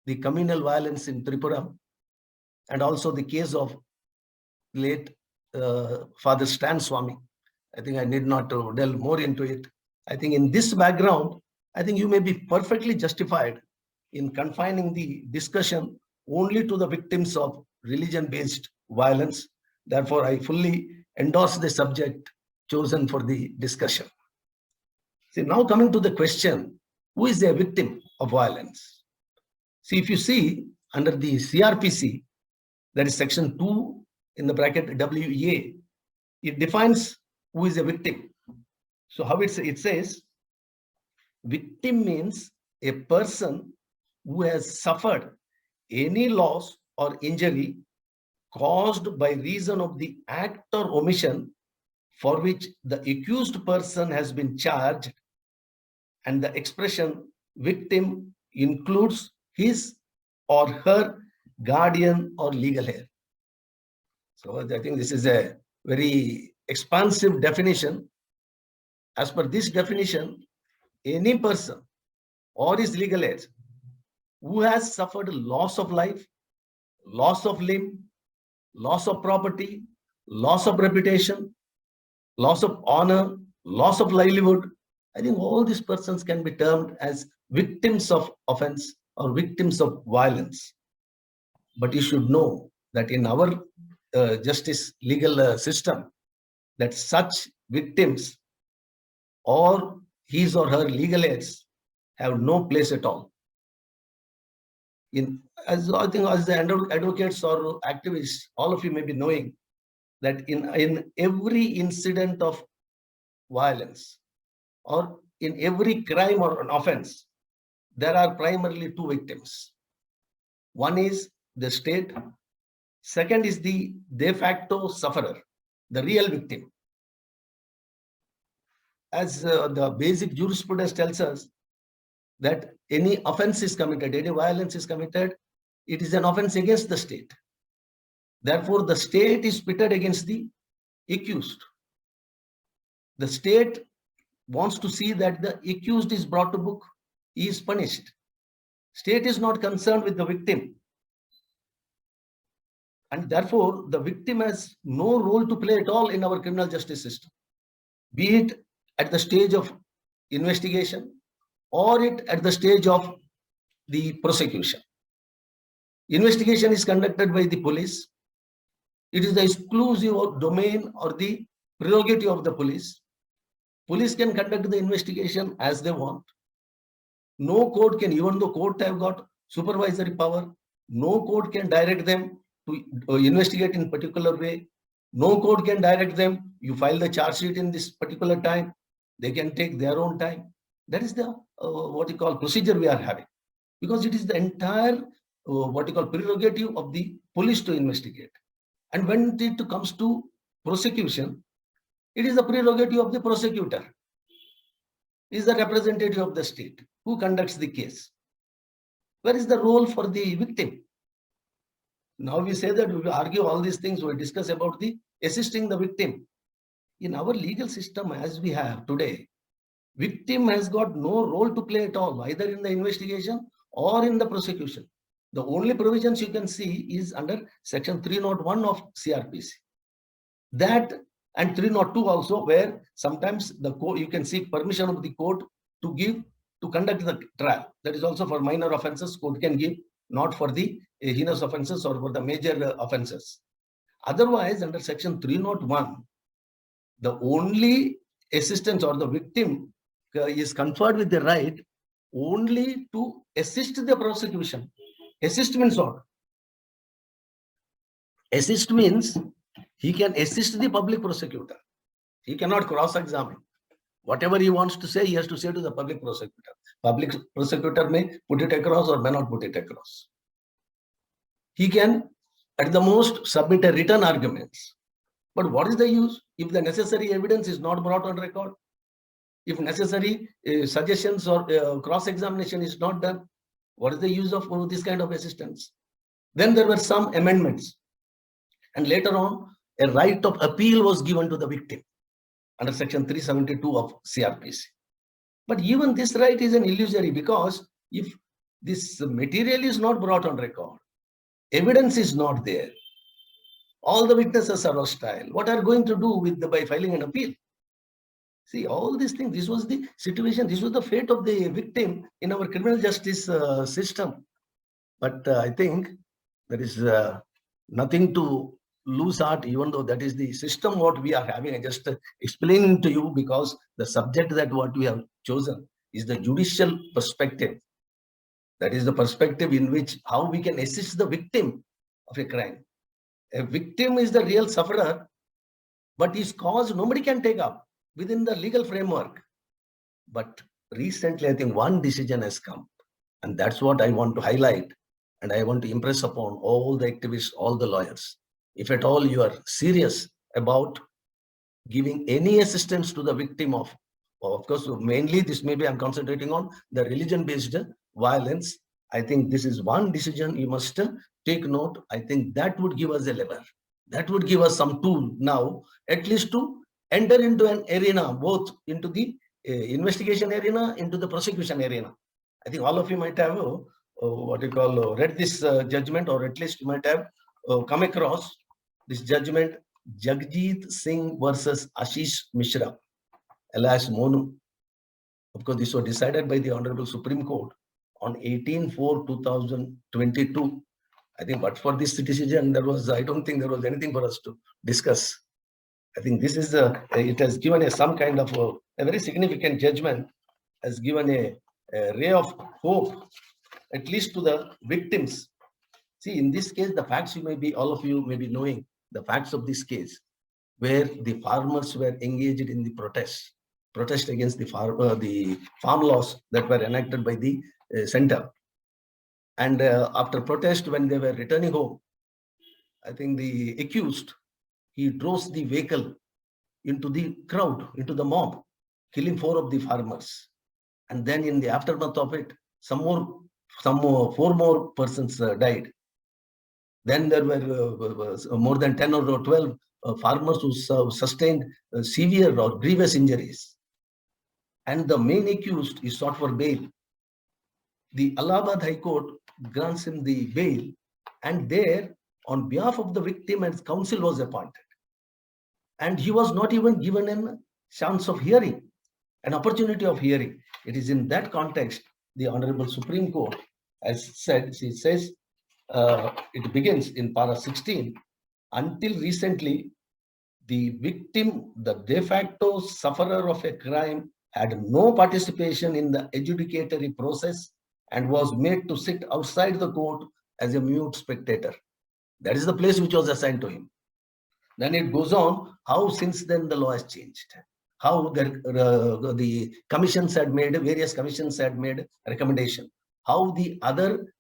the communal violence in Tripura and also the case of late Father Stan Swami. I think I need not to delve more into it. I think in this background, I think you may be perfectly justified in confining the discussion only to the victims of religion-based violence. Therefore, I fully endorse the subject chosen for the discussion. See, now coming to the question, who is a victim of violence? See, if you see under the CRPC, that is section 2 in the bracket WEA, it defines who is a victim. So how it says, victim means a person who has suffered any loss or injury caused by reason of the act or omission for which the accused person has been charged, and the expression victim includes his or her guardian or legal heir. So I think this is a very expansive definition. As per this definition, any person or his legal heir who has suffered loss of life, loss of limb, loss of property, loss of reputation, loss of honor, loss of livelihood, I think all these persons can be termed as victims of offense or victims of violence. But you should know that in our justice legal system, that such victims or his or her legal heirs have no place at all. As I think as the advocates or activists, all of you may be knowing that in every incident of violence or in every crime or an offense, there are primarily two victims. One is the state. Second is the de facto sufferer, the real victim. As the basic jurisprudence tells us that any offense is committed, any violence is committed, it is an offense against the state. Therefore, the state is pitted against the accused. The state wants to see that the accused is brought to book, he is punished. State is not concerned with the victim. And therefore, the victim has no role to play at all in our criminal justice system, be it at the stage of investigation or at the stage of the prosecution. Investigation is conducted by the police. It is the exclusive domain or the prerogative of the police. Police can conduct the investigation as they want. No court can, even though court have got supervisory power, no court can direct them to investigate in particular way. No court can direct them, you file the charge sheet in this particular time. They can take their own time. That is the what you call procedure we are having, because it is the entire what you call prerogative of the police to investigate. And when it comes to prosecution, it is the prerogative of the prosecutor. He is the representative of the state who conducts the case. Where is the role for the victim? Now we say that we argue all these things, we discuss about the assisting the victim. In our legal system as we have today, victim has got no role to play at all, either in the investigation or in the prosecution. The only provisions you can see is under section 301 of CRPC. That and 302 also, where sometimes the court, you can seek permission of the court to conduct the trial. That is also for minor offenses, court can give, not for the heinous offenses or for the major offenses. Otherwise, under section 301, the only assistance or the victim is conferred with the right only to assist the prosecution. Assist means what? Assist means he can assist the public prosecutor. He cannot cross-examine. Whatever he wants to say, he has to say to the public prosecutor. Public prosecutor may put it across or may not put it across. He can, at the most, submit a written arguments. But what is the use if the necessary evidence is not brought on record? If necessary suggestions or cross-examination is not done, what is the use of this kind of assistance? Then there were some amendments. And later on, a right of appeal was given to the victim under section 372 of CRPC. But even this right is an illusory, because if this material is not brought on record, evidence is not there, all the witnesses are hostile, what are going to do by filing an appeal? See, all these things, this was the situation, this was the fate of the victim in our criminal justice system. But I think there is nothing to lose heart, even though that is the system what we are having. I just explaining to you, because the subject that what we have chosen is the judicial perspective. That is the perspective in which how we can assist the victim of a crime. A victim is the real sufferer, but his cause nobody can take up within the legal framework. But recently, I think one decision has come, and that's what I want to highlight, and I want to impress upon all the activists, all the lawyers. If at all you are serious about giving any assistance to the victim of course, mainly this maybe I'm concentrating on the religion-based violence, I think this is one decision you must take note. I think that would give us a lever. That would give us some tool now, at least to enter into an arena, both into the investigation arena, into the prosecution arena. I think all of you might have what you call read this judgment, or at least you might have come across this judgment, Jagjit Singh versus Ashish Mishra, alias Monu. Of course, this was decided by the Honorable Supreme Court on 18/4/2022. I think, but for this decision, I don't think there was anything for us to discuss. I think this is it has given some kind of a very significant judgment, has given a ray of hope, at least to the victims. See, in this case, the facts all of you may be knowing the facts of this case, where the farmers were engaged in the protest against the farm laws that were enacted by the center. And after protest, when they were returning home, I think the accused, he drove the vehicle into the crowd, into the mob, killing 4 of the farmers. And then in the aftermath of it, 4 more persons died. Then there were more than 10 or 12 farmers who sustained severe or grievous injuries. And the main accused is sought for bail. The Allahabad High Court grants him the bail, and there, on behalf of the victim, and counsel was appointed. And he was not even given a chance of hearing, an opportunity of hearing. It is in that context the Honorable Supreme Court has said, she says, it begins in para 16, until recently, the victim, the de facto sufferer of a crime, had no participation in the adjudicatory process and was made to sit outside the court as a mute spectator. That is the place which was assigned to him. Then it goes on how since then the law has changed. How the commissions had made, various commissions had made recommendation. How the other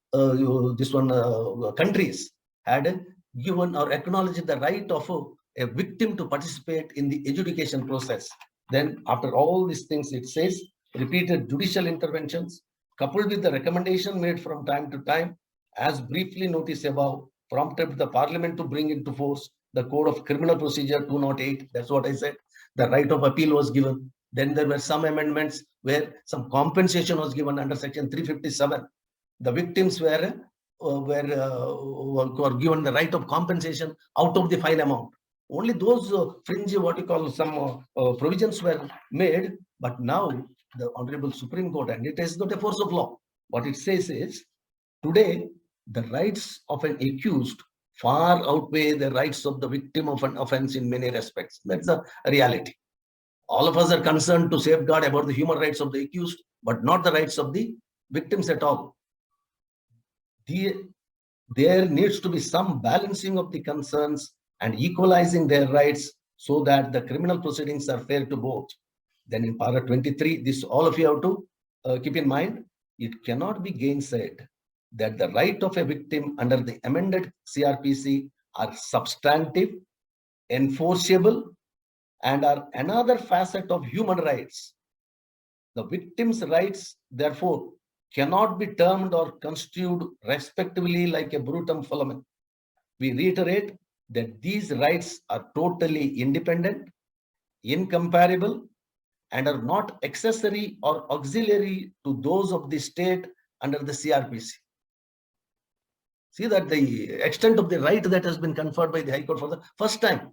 countries had given or acknowledged the right of a victim to participate in the adjudication process. Then after all these things, it says repeated judicial interventions coupled with the recommendation made from time to time, as briefly noticed above, prompted the Parliament to bring into force the Code of Criminal Procedure 208. That's what I said. The right of appeal was given. Then there were some amendments where some compensation was given under section 357. The victims were given the right of compensation out of the fine amount. Only those fringe, what you call, some provisions were made. But now the Honorable Supreme Court, and it is not a force of law. What it says is, today the rights of an accused far outweigh the rights of the victim of an offense in many respects. That's a reality. All of us are concerned to safeguard about the human rights of the accused, but not the rights of the victims at all. There needs to be some balancing of the concerns and equalizing their rights so that the criminal proceedings are fair to both. Then in para 23, this all of you have to keep in mind, it cannot be gainsaid that the right of a victim under the amended CRPC are substantive, enforceable, and are another facet of human rights. The victim's rights, therefore, cannot be termed or construed respectively like a brutum fulmen. We reiterate that these rights are totally independent, incomparable, and are not accessory or auxiliary to those of the state under the CRPC. See that the extent of the right that has been conferred by the High Court for the first time.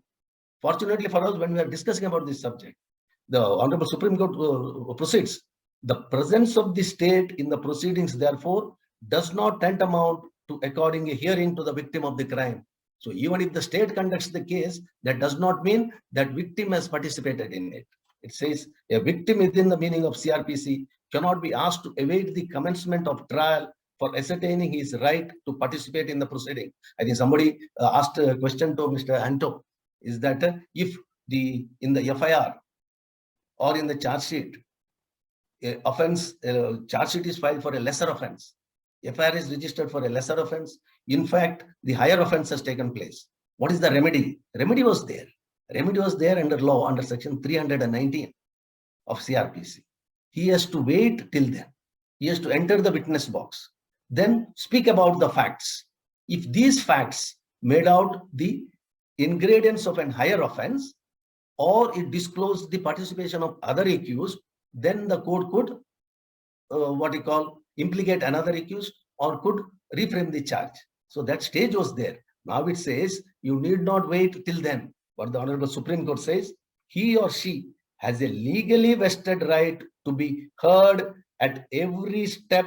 Fortunately for us, when we are discussing about this subject, the Honorable Supreme Court proceeds. The presence of the state in the proceedings, therefore, does not tantamount to according a hearing to the victim of the crime. So even if the state conducts the case, that does not mean that victim has participated in it. It says a victim within the meaning of CRPC cannot be asked to await the commencement of trial for ascertaining his right to participate in the proceeding. I think somebody asked a question to Mr. Anto, is that if in the FIR or in the charge sheet, offense, charge sheet is filed for a lesser offense, FIR is registered for a lesser offense, in fact, the higher offense has taken place. What is the remedy? Remedy was there. Remedy was there under law, under section 319 of CRPC. He has to wait till then. He has to enter the witness box. Then speak about the facts. If these facts made out the ingredients of a higher offense, or it disclosed the participation of other accused, then the court could implicate another accused or could reframe the charge. So that stage was there. Now it says you need not wait till then. But the Honorable Supreme Court says he or she has a legally vested right to be heard at every step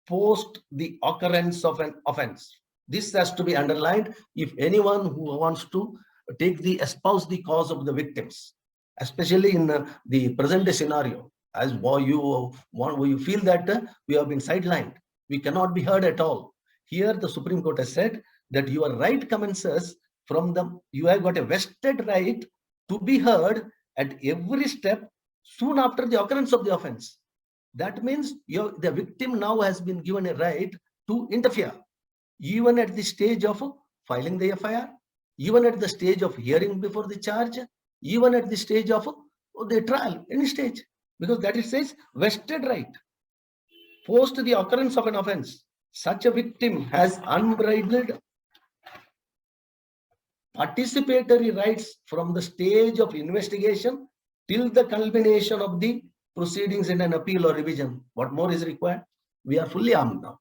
post the occurrence of an offense. This has to be underlined if anyone who wants to espouse the cause of the victims, especially in the present day scenario, as you feel that we have been sidelined, we cannot be heard at all. Here the Supreme Court has said that your right commences from you have got a vested right to be heard at every step soon after the occurrence of the offense. That means the victim now has been given a right to interfere, even at the stage of filing the FIR, even at the stage of hearing before the charge, even at the stage of the trial, any stage, because that it says vested right. Post the occurrence of an offense, such a victim has unbridled participatory rights from the stage of investigation till the culmination of the proceedings in an appeal or revision. What more is required? We are fully armed now.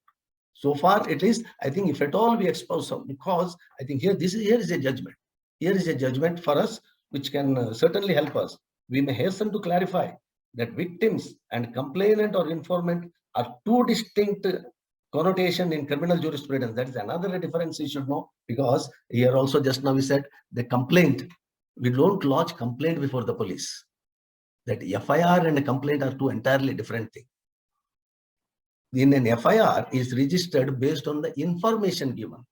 So far, at least, I think if at all we expose some, because I think here is a judgment. Here is a judgment for us, which can certainly help us. We may hasten to clarify that victims and complainant or informant are two distinct connotation in criminal jurisprudence. That is another difference you should know, because here also just now we said the complaint. We don't lodge complaint before the police. That FIR and a complaint are two entirely different things. In an FIR is registered based on the information given.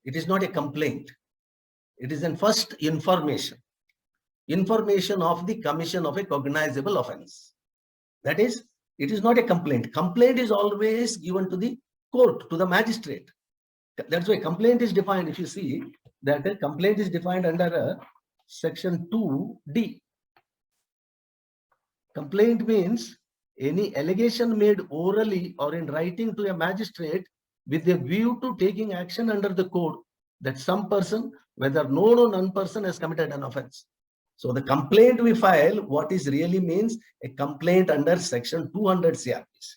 It is not a complaint. It is in first information of the commission of a cognizable offense. That is, it is not a complaint. Complaint is always given to the court, to the magistrate. That's why complaint is defined. If you see that a complaint is defined under section 2D. Complaint means any allegation made orally or in writing to a magistrate with a view to taking action under the code that some person, whether known or non-person, has committed an offense. So the complaint we file, what is really means a complaint under section 200 CRPC.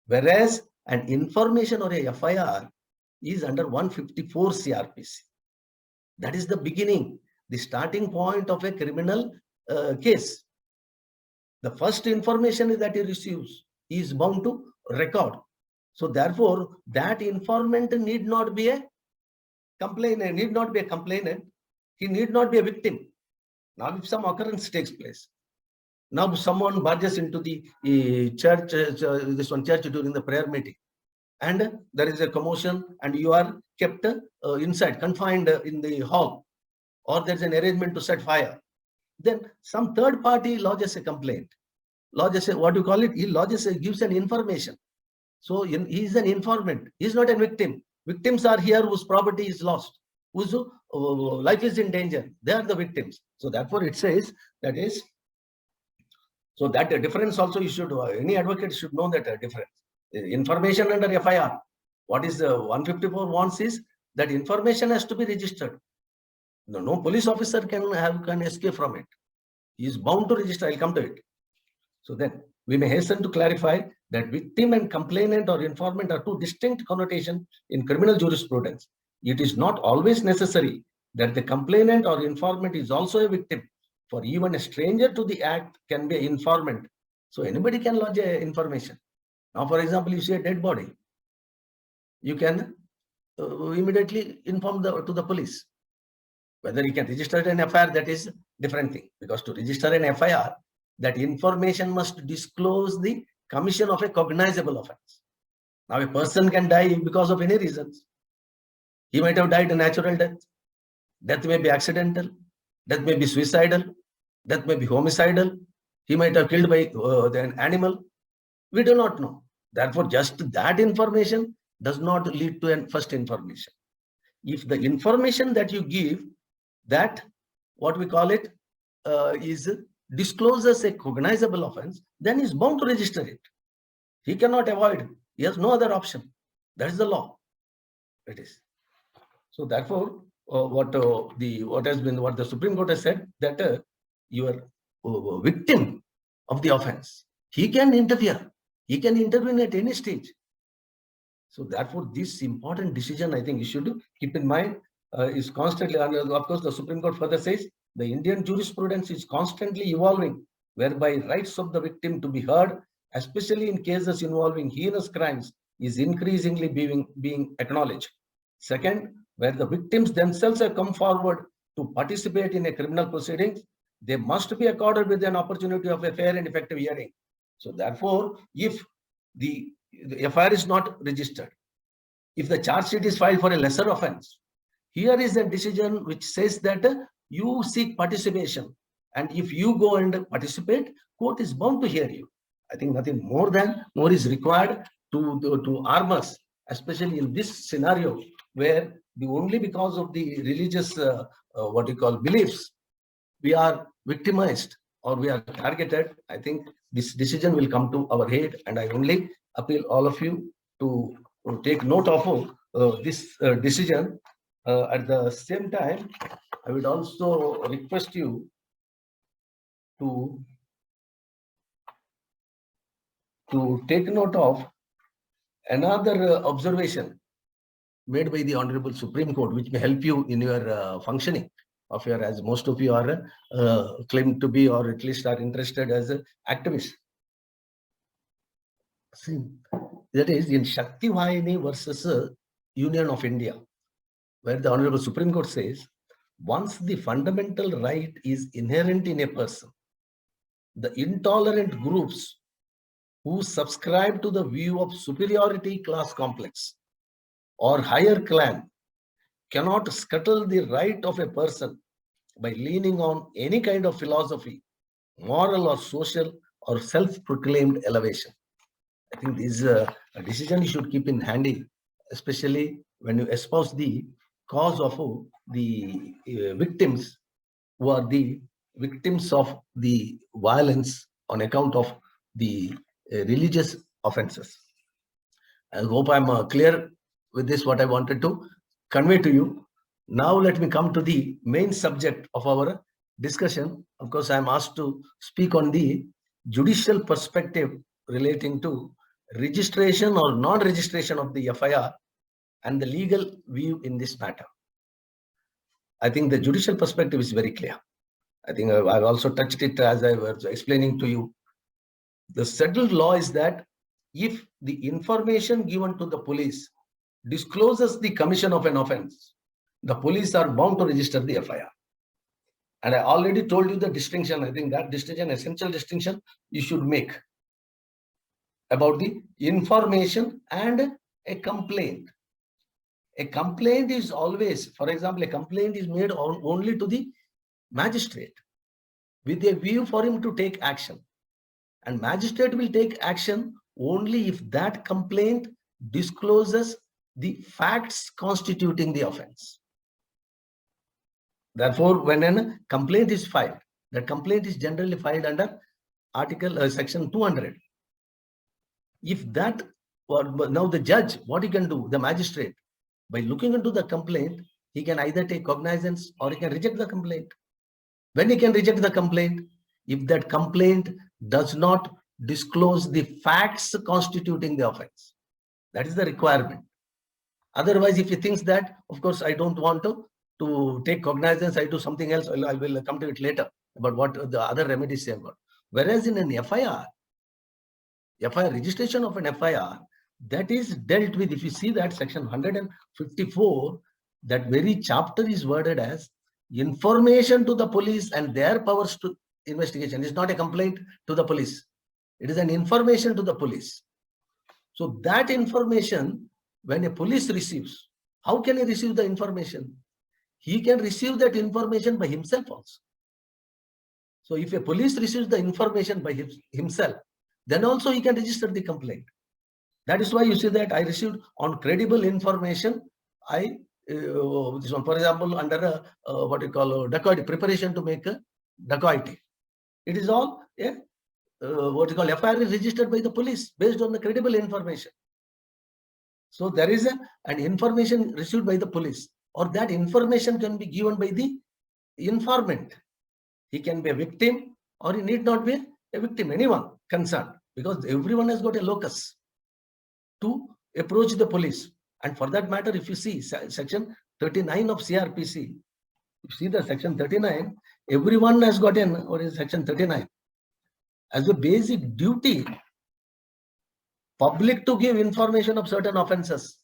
Whereas an information or a FIR is under 154 CRPC. That is the beginning, the starting point of a criminal case. The first information that he receives, he is bound to record. So therefore, that informant need not be a complainant, he need not be a victim. Now, if some occurrence takes place, Now someone barges into the church, this one church during the prayer meeting, and there is a commotion, and you are kept inside, confined in the hall, or there's an arrangement to set fire. Then some third party lodges a complaint. Lodges a, what you call it? He lodges a, gives an information. So he is an informant. He is not a victim. Victims are here whose property is lost, whose life is in danger. They are the victims. So therefore it says that is, so that difference also you should, any advocate should know that difference. Information under FIR. What is the 154 wants is that information has to be registered. No police officer can escape from it. He is bound to register. I'll come to it. So then we may hasten to clarify that victim and complainant or informant are two distinct connotations in criminal jurisprudence. It is not always necessary that the complainant or informant is also a victim, for even a stranger to the act can be an informant. So anybody can lodge information. Now, for example, you see a dead body, you can immediately inform to the police. Whether you can register an FIR, that is different thing, because to register an FIR, that information must disclose the commission of a cognizable offense. Now, a person can die because of any reasons. He might have died a natural death. Death may be accidental. Death may be suicidal. Death may be homicidal. He might have killed by an animal. We do not know. Therefore, just that information does not lead to a first information. If the information that you give, that what we call it is discloses a cognizable offense, then he's bound to register it. He cannot avoid. He has no other option. That is the law. It is. So therefore, what the Supreme Court has said, that you are victim of the offense. He can interfere. He can intervene at any stage. So therefore, this important decision, I think you should keep in mind, is constantly, and of course, the Supreme Court further says, the Indian jurisprudence is constantly evolving, whereby rights of the victim to be heard, especially in cases involving heinous crimes, is increasingly being acknowledged. Second, where the victims themselves have come forward to participate in a criminal proceedings, they must be accorded with an opportunity of a fair and effective hearing. So therefore, if the FIR is not registered, if the charge sheet is filed for a lesser offense, here is a decision which says that you seek participation, and if you go and participate, court is bound to hear you. I think nothing more is required to arm us, especially in this scenario where only because of the religious what you call beliefs, we are victimized or we are targeted. I think this decision will come to our aid, and I only appeal all of you to take note of this decision. At the same time, I would also request you to take note of another observation made by the Honorable Supreme Court, which may help you in your functioning of your, as most of you are claimed to be, or at least are interested as activists. See, that is in Shakti Vahini versus Union of India, where the Honorable Supreme Court says, once the fundamental right is inherent in a person, the intolerant groups who subscribe to the view of superiority class complex or higher clan cannot scuttle the right of a person by leaning on any kind of philosophy, moral or social or self-proclaimed elevation. I think this is a decision you should keep in handy, especially when you espouse the cause of the victims who are the victims of the violence on account of the religious offenses. I hope I'm clear with this, what I wanted to convey to you. Now let me come to the main subject of our discussion. Of course, I'm asked to speak on the judicial perspective relating to registration or non-registration of the FIR and the legal view in this matter. I think the judicial perspective is very clear. I think I've also touched it as I was explaining to you. The settled law is that if the information given to the police discloses the commission of an offense, the police are bound to register the FIR. And I already told you the distinction. I think that distinction, essential distinction, you should make about the information and a complaint. A complaint is always, for example, a complaint is made only to the magistrate with a view for him to take action. And magistrate will take action only if that complaint discloses the facts constituting the offense. Therefore, when a complaint is filed, the complaint is generally filed under section 200. If that, now the judge, what he can do, the magistrate, by looking into the complaint, he can either take cognizance or he can reject the complaint. When he can reject the complaint, if that complaint does not disclose the facts constituting the offense. That is the requirement. Otherwise, if he thinks that, of course, I don't want to take cognizance, I do something else, I will come to it later about what the other remedies they have got. Whereas in an FIR, registration of an FIR, that is dealt with, if you see that section 154, that very chapter is worded as information to the police and their powers to investigation. It's not a complaint to the police. It is an information to the police. So that information, when a police receives, how can he receive the information? He can receive that information by himself also. So if a police receives the information by himself, then also he can register the complaint. That is why you see that I received on credible information, this one, for example, under what you call dacoity, preparation to make a dacoity. It is all what you call FIR is registered by the police based on the credible information. So there is an information received by the police, or that information can be given by the informant. He can be a victim or he need not be a victim, anyone concerned, because everyone has got a locus to approach the police. And for that matter, if you see section 39 of CRPC, you see the section 39, everyone has got an, or is section 39, as a basic duty, public to give information of certain offenses.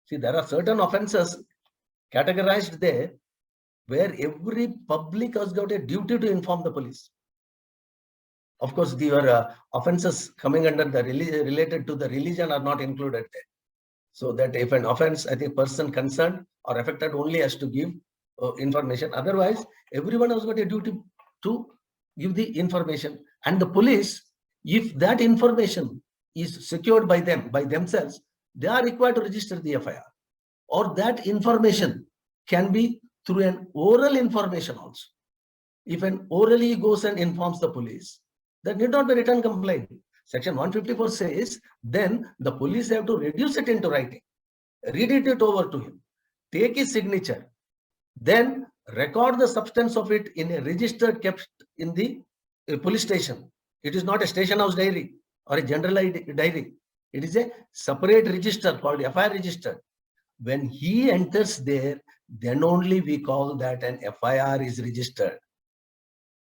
See, there are certain offenses categorized there where every public has got a duty to inform the police. Of course, your offenses coming under the related to the religion are not included there. So that if an offense, I think person concerned or affected only has to give information. Otherwise, everyone has got a duty to give the information. And the police, if that information is secured by them, by themselves, they are required to register the FIR. Or that information can be through an oral information also. If an orally goes and informs the police, that need not be written complaint. Section 154 says, then the police have to reduce it into writing, read it over to him, take his signature, then record the substance of it in a register kept in the police station. It is not a station house diary or a general diary. It is a separate register called FIR register. When he enters there, then only we call that an FIR is registered.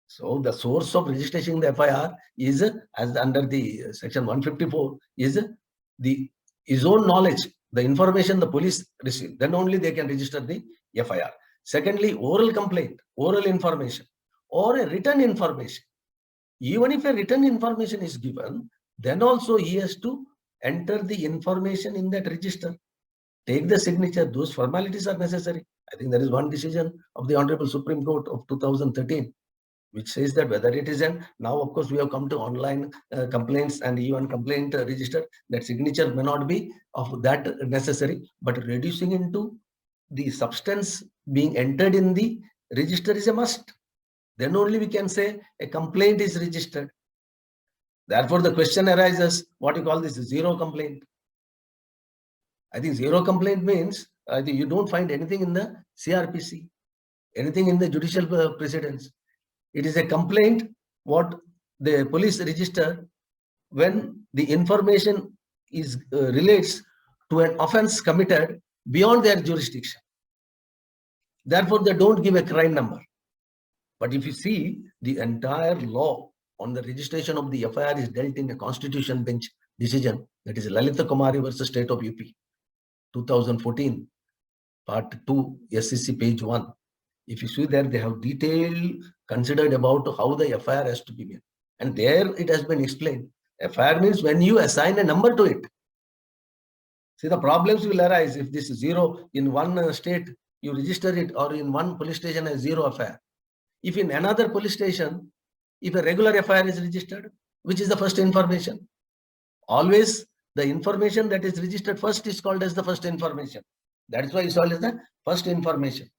So the source of registration in the FIR is, as under the section 154, is his own knowledge, the information the police receive. Then only they can register the FIR. Secondly, oral complaint, oral information, or a written information. Even if a written information is given, then also he has to enter the information in that register, take the signature. Those formalities are necessary. I think there is one decision of the Honorable Supreme Court of 2013, which says that whether it is now of course we have come to online complaints and even complaint register, that signature may not be of that necessary, but reducing into the substance being entered in the register is a must. Then only we can say a complaint is registered. Therefore, the question arises, what you call this zero complaint. I think zero complaint means I think you don't find anything in the CRPC, anything in the judicial precedents. It is a complaint what the police register when the information is relates to an offense committed beyond their jurisdiction. Therefore, they don't give a crime number. But if you see, the entire law on the registration of the FIR is dealt in a constitution bench decision, that is Lalita Kumari versus State of UP, 2014, part 2, SCC page 1. If you see there, they have detailed considered about how the FIR has to be made. And there it has been explained. FIR means when you assign a number to it. See, the problems will arise if this 0 in one state, you register it, or in one police station as 0 FIR. If in another police station, if a regular FIR is registered, which is the first information? Always the information that is registered first is called as the first information. That is why it's called as the first information.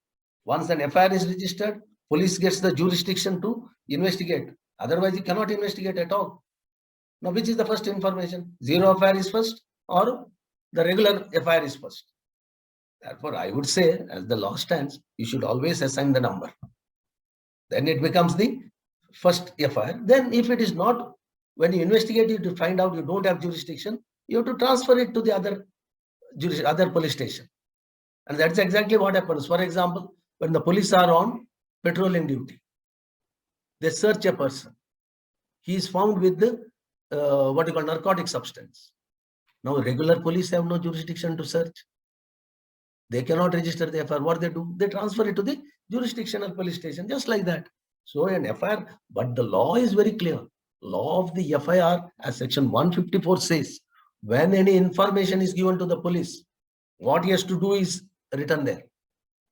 Once an FIR is registered, police gets the jurisdiction to investigate. Otherwise, you cannot investigate at all. Now, which is the first information? 0 FIR is first, or the regular FIR is first? Therefore, I would say, as the law stands, you should always assign the number. Then it becomes the first FIR. Then if it is not, when you investigate it to find out you don't have jurisdiction, you have to transfer it to the other police station. And that's exactly what happens. For example, when the police are on patrolling duty, they search a person. He is found with the what you call narcotic substance. Now, regular police have no jurisdiction to search. They cannot register the FIR. What they do? They transfer it to the jurisdictional police station, just like that. So an FIR, but the law is very clear. Law of the FIR, as section 154 says, when any information is given to the police, what he has to do is written there.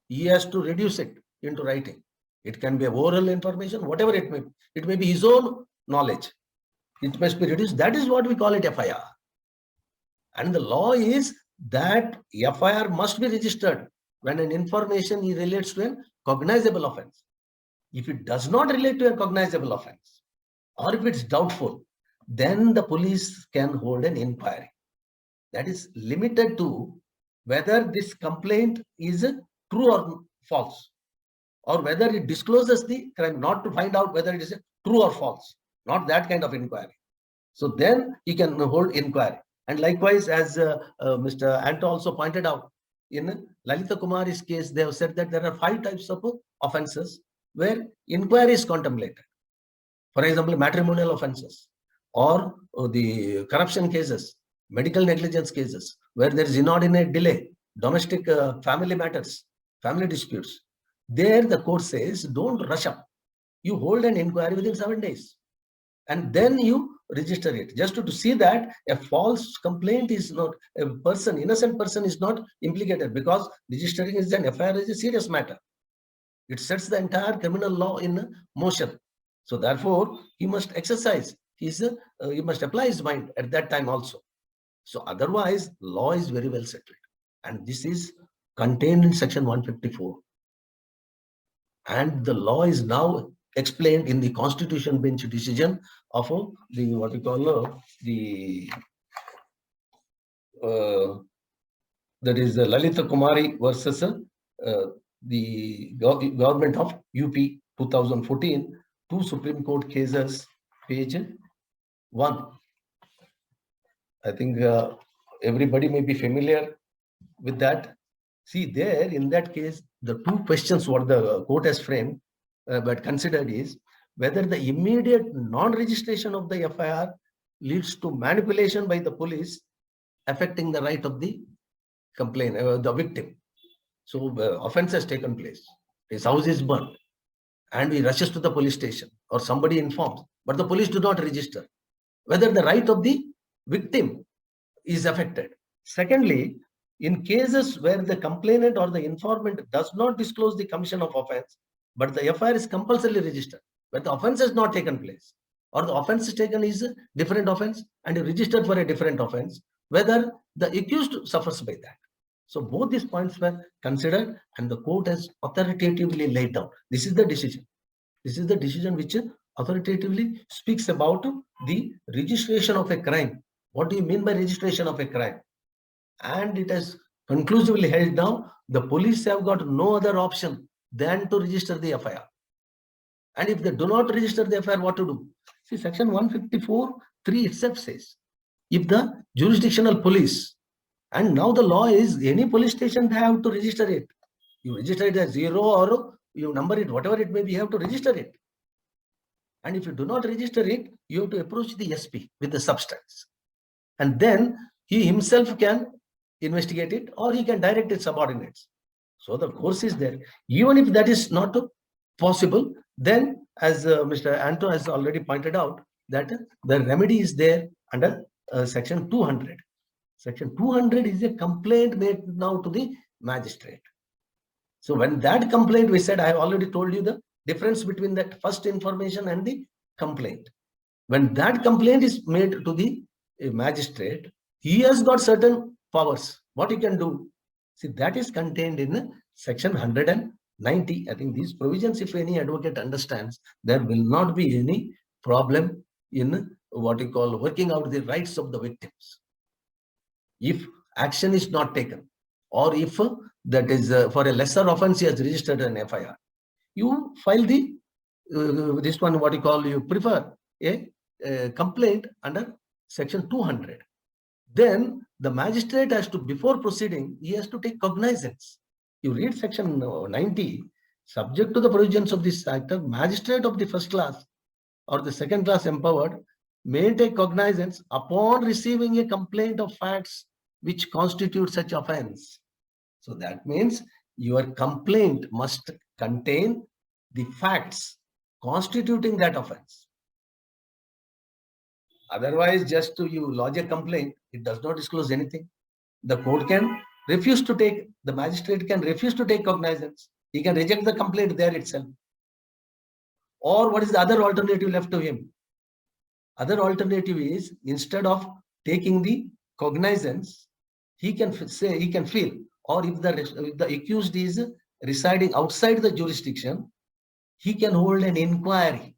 He has to reduce it into writing. It can be oral information, whatever it may be. It may be his own knowledge. It must be reduced. That is what we call it FIR. And the law is that FIR must be registered when an information relates to a cognizable offense. If it does not relate to a cognizable offense, or if it's doubtful, then the police can hold an inquiry. That is limited to whether this complaint is true or false, or whether it discloses the crime, not to find out whether it is true or false, not that kind of inquiry. So then you can hold inquiry. And likewise, as Mr. Anto also pointed out, in Lalita Kumari's case, they have said that there are 5 types of offenses where inquiry is contemplated. For example, matrimonial offenses, or the corruption cases, medical negligence cases, where there is inordinate delay, domestic family matters, family disputes. There the court says, don't rush up. You hold an inquiry within 7 days. And then you register it, just to see that a false complaint is not, a person, innocent person is not implicated, because registering is an FIR is a serious matter. It sets the entire criminal law in motion. So therefore, he must exercise, he must apply his mind at that time also. So otherwise, law is very well settled. And this is contained in section 154. And the law is now explained in the Constitution Bench decision of the what we call that is the Lalita Kumari versus the government of UP 2014, 2 Supreme Court cases, page 1. I think everybody may be familiar with that. See there, in that case, the 2 questions what the court has framed but considered is whether the immediate non-registration of the FIR leads to manipulation by the police affecting the right of the complainant, the victim. So offense has taken place. His house is burnt, and he rushes to the police station, or somebody informs, but the police do not register. Whether the right of the victim is affected. Secondly, in cases where the complainant or the informant does not disclose the commission of offense, but the FIR is compulsorily registered, where the offense has not taken place, or the offense is taken is a different offense and registered for a different offense, whether the accused suffers by that. So both these points were considered, and the court has authoritatively laid down. This is the decision. This is the decision which authoritatively speaks about the registration of a crime. What do you mean by registration of a crime? And it has conclusively held down, the police have got no other option than to register the FIR. And if they do not register the FIR, what to do? See, section 154(3) itself says, if the jurisdictional police, and now the law is any police station, they have to register it. You register it as 0 or you number it, whatever it may be, you have to register it. And if you do not register it, you have to approach the SP with the substance. And then he himself can investigate it, or he can direct its subordinates. So the course is there. Even if that is not possible, then as Mr. Anto has already pointed out, that the remedy is there under section 200. Section 200 is a complaint made now to the magistrate. So when that complaint, we said, I have already told you the difference between that first information and the complaint. When that complaint is made to the magistrate, he has got certain powers. What he can do? See, that is contained in section 190. I think these provisions, if any advocate understands, there will not be any problem in what you call working out the rights of the victims. If action is not taken, or if that is for a lesser offense, he has registered an FIR, you file the this one, what you call, you prefer a complaint under section 200. Then the magistrate has to, before proceeding, he has to take cognizance. You read section 90, subject to the provisions of this act, magistrate of the first class or the second class empowered may take cognizance upon receiving a complaint of facts which constitute such offense. So that means your complaint must contain the facts constituting that offense. Otherwise, just to you lodge a complaint, it does not disclose anything. The court can refuse to take, the magistrate can refuse to take cognizance. He can reject the complaint there itself. Or what is the other alternative left to him? Other alternative is, instead of taking the cognizance, he can say, he can feel, or if the accused is residing outside the jurisdiction, he can hold an inquiry.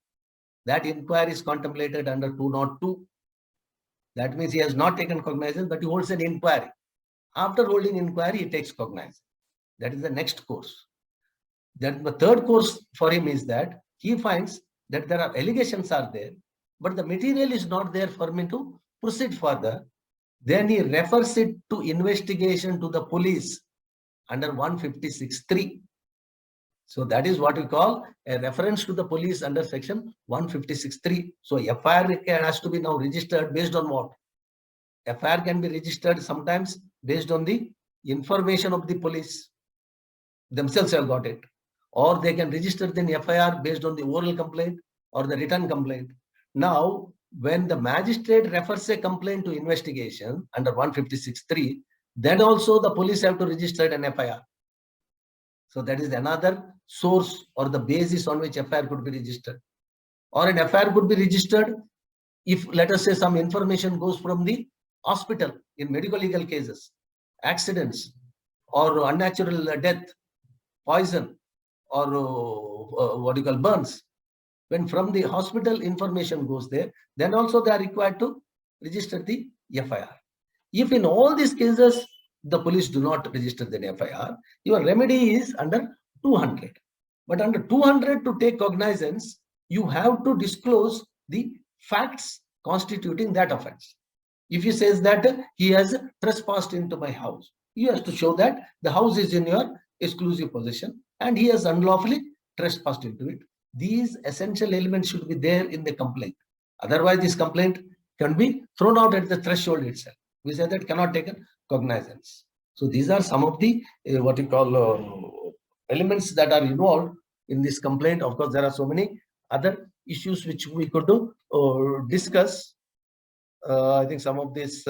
That inquiry is contemplated under 202. That means he has not taken cognizance, but he holds an inquiry. After holding inquiry, he takes cognizance. That is the next course. Then the third course for him is that he finds that there are allegations are there, but the material is not there for me to proceed further. Then he refers it to investigation to the police under 156(3). So that is what we call a reference to the police under section 156(3). So FIR has to be now registered based on what? FIR can be registered sometimes based on the information of the police themselves have got it. Or they can register the FIR based on the oral complaint or the written complaint. Now, when the magistrate refers a complaint to investigation under 156(3), then also the police have to register an FIR. So that is another source or the basis on which FIR could be registered. Or an FIR could be registered if, let us say, some information goes from the hospital in medical legal cases, accidents or unnatural death, poison, or what you call burns. When from the hospital information goes there, then also they are required to register the FIR. If in all these cases the police do not register the FIR, your remedy is under 200. But under 200, to take cognizance, you have to disclose the facts constituting that offense. If he says that he has trespassed into my house, you have to show that the house is in your exclusive possession and he has unlawfully trespassed into it. These essential elements should be there in the complaint. Otherwise, this complaint can be thrown out at the threshold itself. We say that cannot take cognizance. So these are some of the what you call elements that are involved in this complaint. Of course, there are so many other issues which we could discuss. I think some of this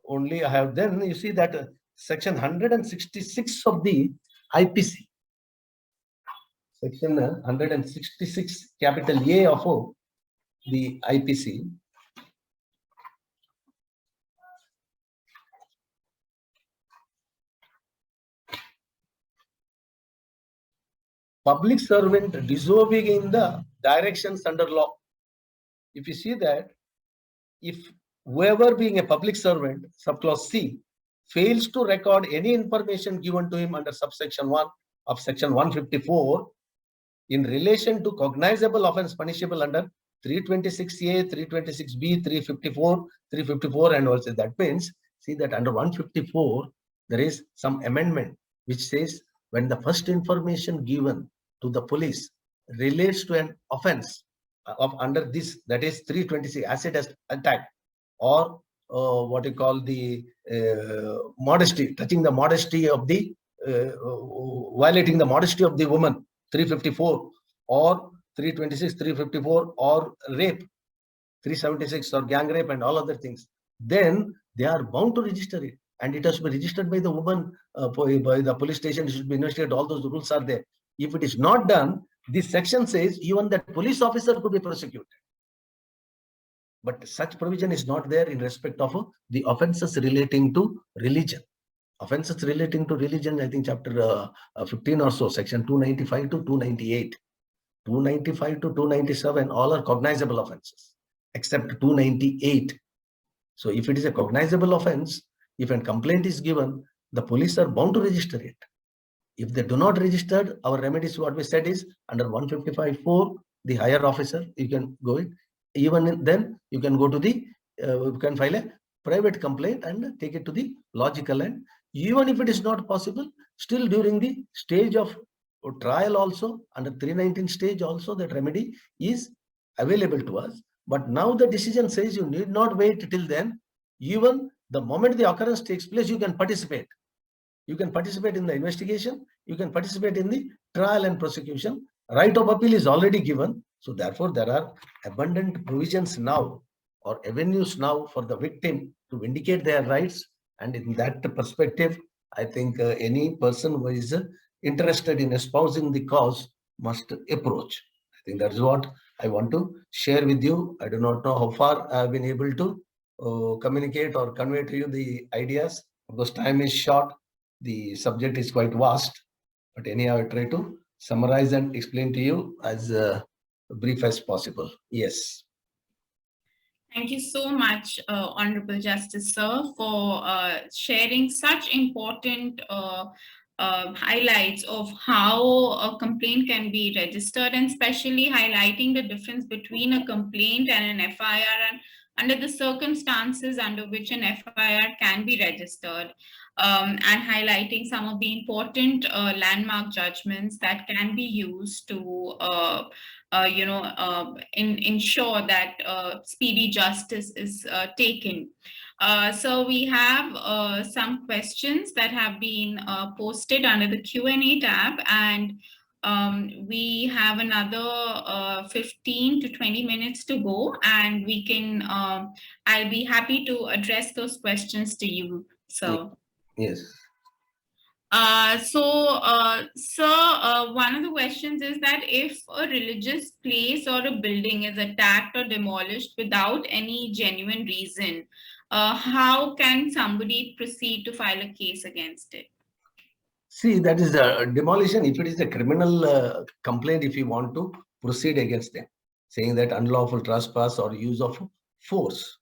only I have. Then you see that section 166 of the IPC, section 166 capital A of the IPC, public servant disobeying the directions under law. If you see that, if whoever being a public servant, subclause C, fails to record any information given to him under subsection 1 of section 154 in relation to cognizable offense punishable under 326A, 326B, 354, and also that means, see that under 154, there is some amendment which says when the first information given to the police relates to an offense of under this, that is 326 acid attack, or what you call the modesty, touching the modesty of the violating the modesty of the woman, 354, or 326, 354, or rape, 376, or gang rape and all other things, then they are bound to register it. And it has to be registered by the woman, by the police station. It should be investigated. All those rules are there. If it is not done, this section says even that police officer could be prosecuted. But such provision is not there in respect of the offenses relating to religion. Offenses relating to religion, I think chapter 15 or so, section 295 to 298. 295 to 297, all are cognizable offenses, except 298. So if it is a cognizable offense, if a complaint is given, the police are bound to register it. If they do not register, our remedies, what we said is, under 155(4), the higher officer, you can go it. Even then, you can go to the, you can file a private complaint and take it to the logical end. Even if it is not possible, still during the stage of trial also, under 319 stage also, that remedy is available to us. But now the decision says you need not wait till then. Even the moment the occurrence takes place, you can participate. You can participate in the investigation. You can participate in the trial and prosecution. Right of appeal is already given. So therefore, there are abundant provisions now or avenues now for the victim to vindicate their rights. And in that perspective, I think any person who is interested in espousing the cause must approach. I think that's what I want to share with you. I do not know how far I have been able to communicate or convey to you the ideas, because time is short. The subject is quite vast, but anyhow, I try to summarize and explain to you as brief as possible. Yes. Thank you so much, Honorable Justice Sir, for sharing such important highlights of how a complaint can be registered, and especially highlighting the difference between a complaint and an FIR, and under the circumstances under which an FIR can be registered, and highlighting some of the important landmark judgments that can be used to ensure that speedy justice is taken. So we have some questions that have been posted under the Q&A tab, and we have another 15 to 20 minutes to go, and we can, I'll be happy to address those questions to you. So. Yes. Sir, one of the questions is that if a religious place or a building is attacked or demolished without any genuine reason, how can somebody proceed to file a case against it? See, that is a demolition. If it is a criminal complaint, if you want to proceed against them, saying that unlawful trespass or use of force,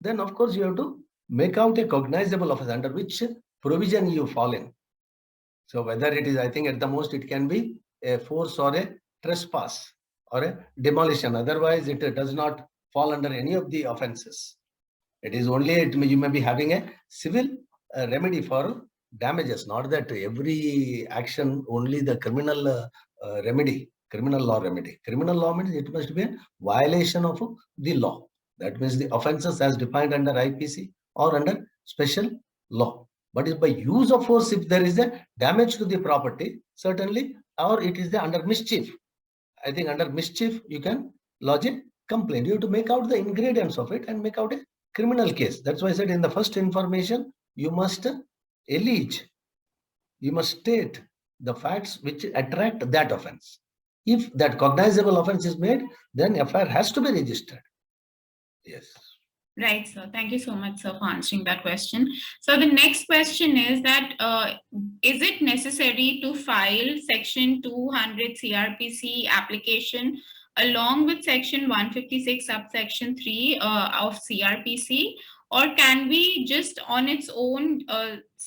then of course you have to make out a cognizable offense under which provision you fall in. So whether it is, I think at the most it can be a force or a trespass or a demolition. Otherwise, it does not fall under any of the offenses. It is only, you may be having a civil remedy for damages, not that every action, only the criminal remedy, criminal law remedy. Criminal law means it must be a violation of the law. That means the offenses as defined under IPC or under special law. But if by use of force, if there is a damage to the property, certainly, or it is the under mischief. I think under mischief, you can lodge a complaint. You have to make out the ingredients of it and make out a criminal case. That's why I said in the first information, you must allege, you must state the facts which attract that offense. If that cognizable offense is made, then FIR has to be registered. Yes. Right, sir. Thank you so much, sir, for answering that question. So the next question is that is it necessary to file Section 200 CRPC application along with Section 156 subsection 3 of CRPC, or can we just on its own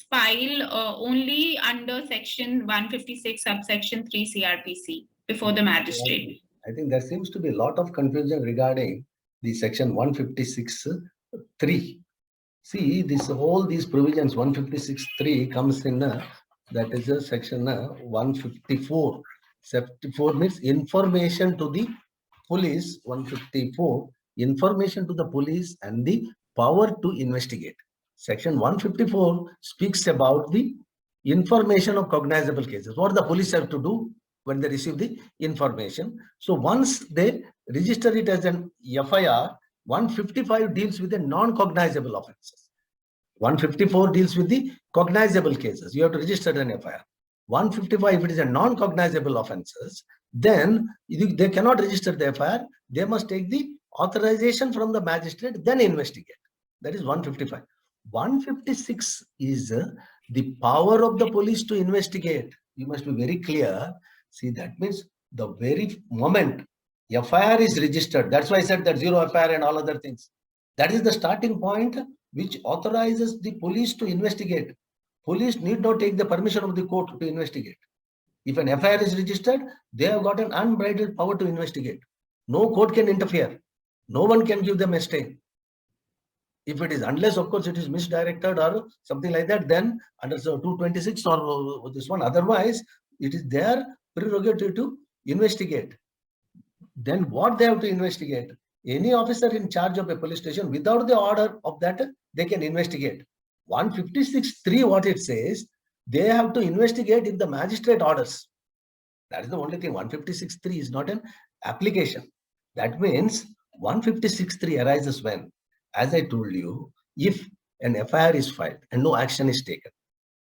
file only under Section 156 subsection 3 CRPC before the magistrate? I think there seems to be a lot of confusion regarding the section 156(3). See, this all these provisions 156(3) comes in that is a section 154. 74 means information to the police. 154 information to the police and the power to investigate. Section 154 speaks about the information of cognizable cases. What the police have to do when they receive the information? So once they register it as an FIR, 155 deals with the non-cognizable offenses. 154 deals with the cognizable cases. You have to register an FIR. 155, if it is a non-cognizable offenses, then they cannot register the FIR. They must take the authorization from the magistrate, then investigate. That is 155. 156 is the power of the police to investigate. You must be very clear. See, that means the very moment FIR is registered, that's why I said that zero FIR and all other things. That is the starting point which authorizes the police to investigate. Police need not take the permission of the court to investigate. If an FIR is registered, they have got an unbridled power to investigate. No court can interfere. No one can give them a stay. If it is, unless of course it is misdirected or something like that, then under 226 or this one, otherwise it is their prerogative to investigate. Then what they have to investigate? Any officer in charge of a police station, without the order of that, they can investigate. 156.3, what it says, they have to investigate if the magistrate orders. That is the only thing. 156.3 is not an application. That means 156.3 arises when, as I told you, if an FIR is filed and no action is taken,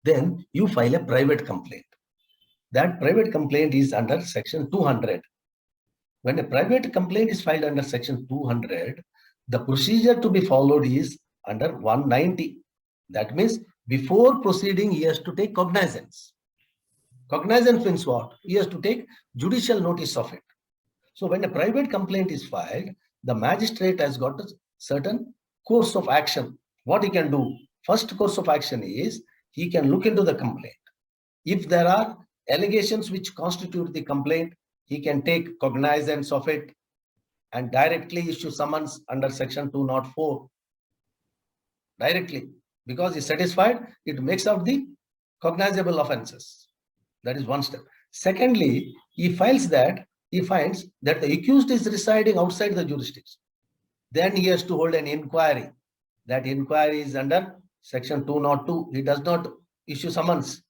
then you file a private complaint. That private complaint is under section 200. When a private complaint is filed under section 200, the procedure to be followed is under 190. That means before proceeding, he has to take cognizance. Cognizance means what? He has to take judicial notice of it. So when a private complaint is filed, the magistrate has got a certain course of action. What he can do? First course of action is he can look into the complaint. If there are allegations which constitute the complaint, he can take cognizance of it and directly issue summons under section 204. Directly, because he's satisfied, it makes out the cognizable offenses. That is one step. Secondly, he finds that the accused is residing outside the jurisdiction. Then he has to hold an inquiry. That inquiry is under section 202. He does not issue summons.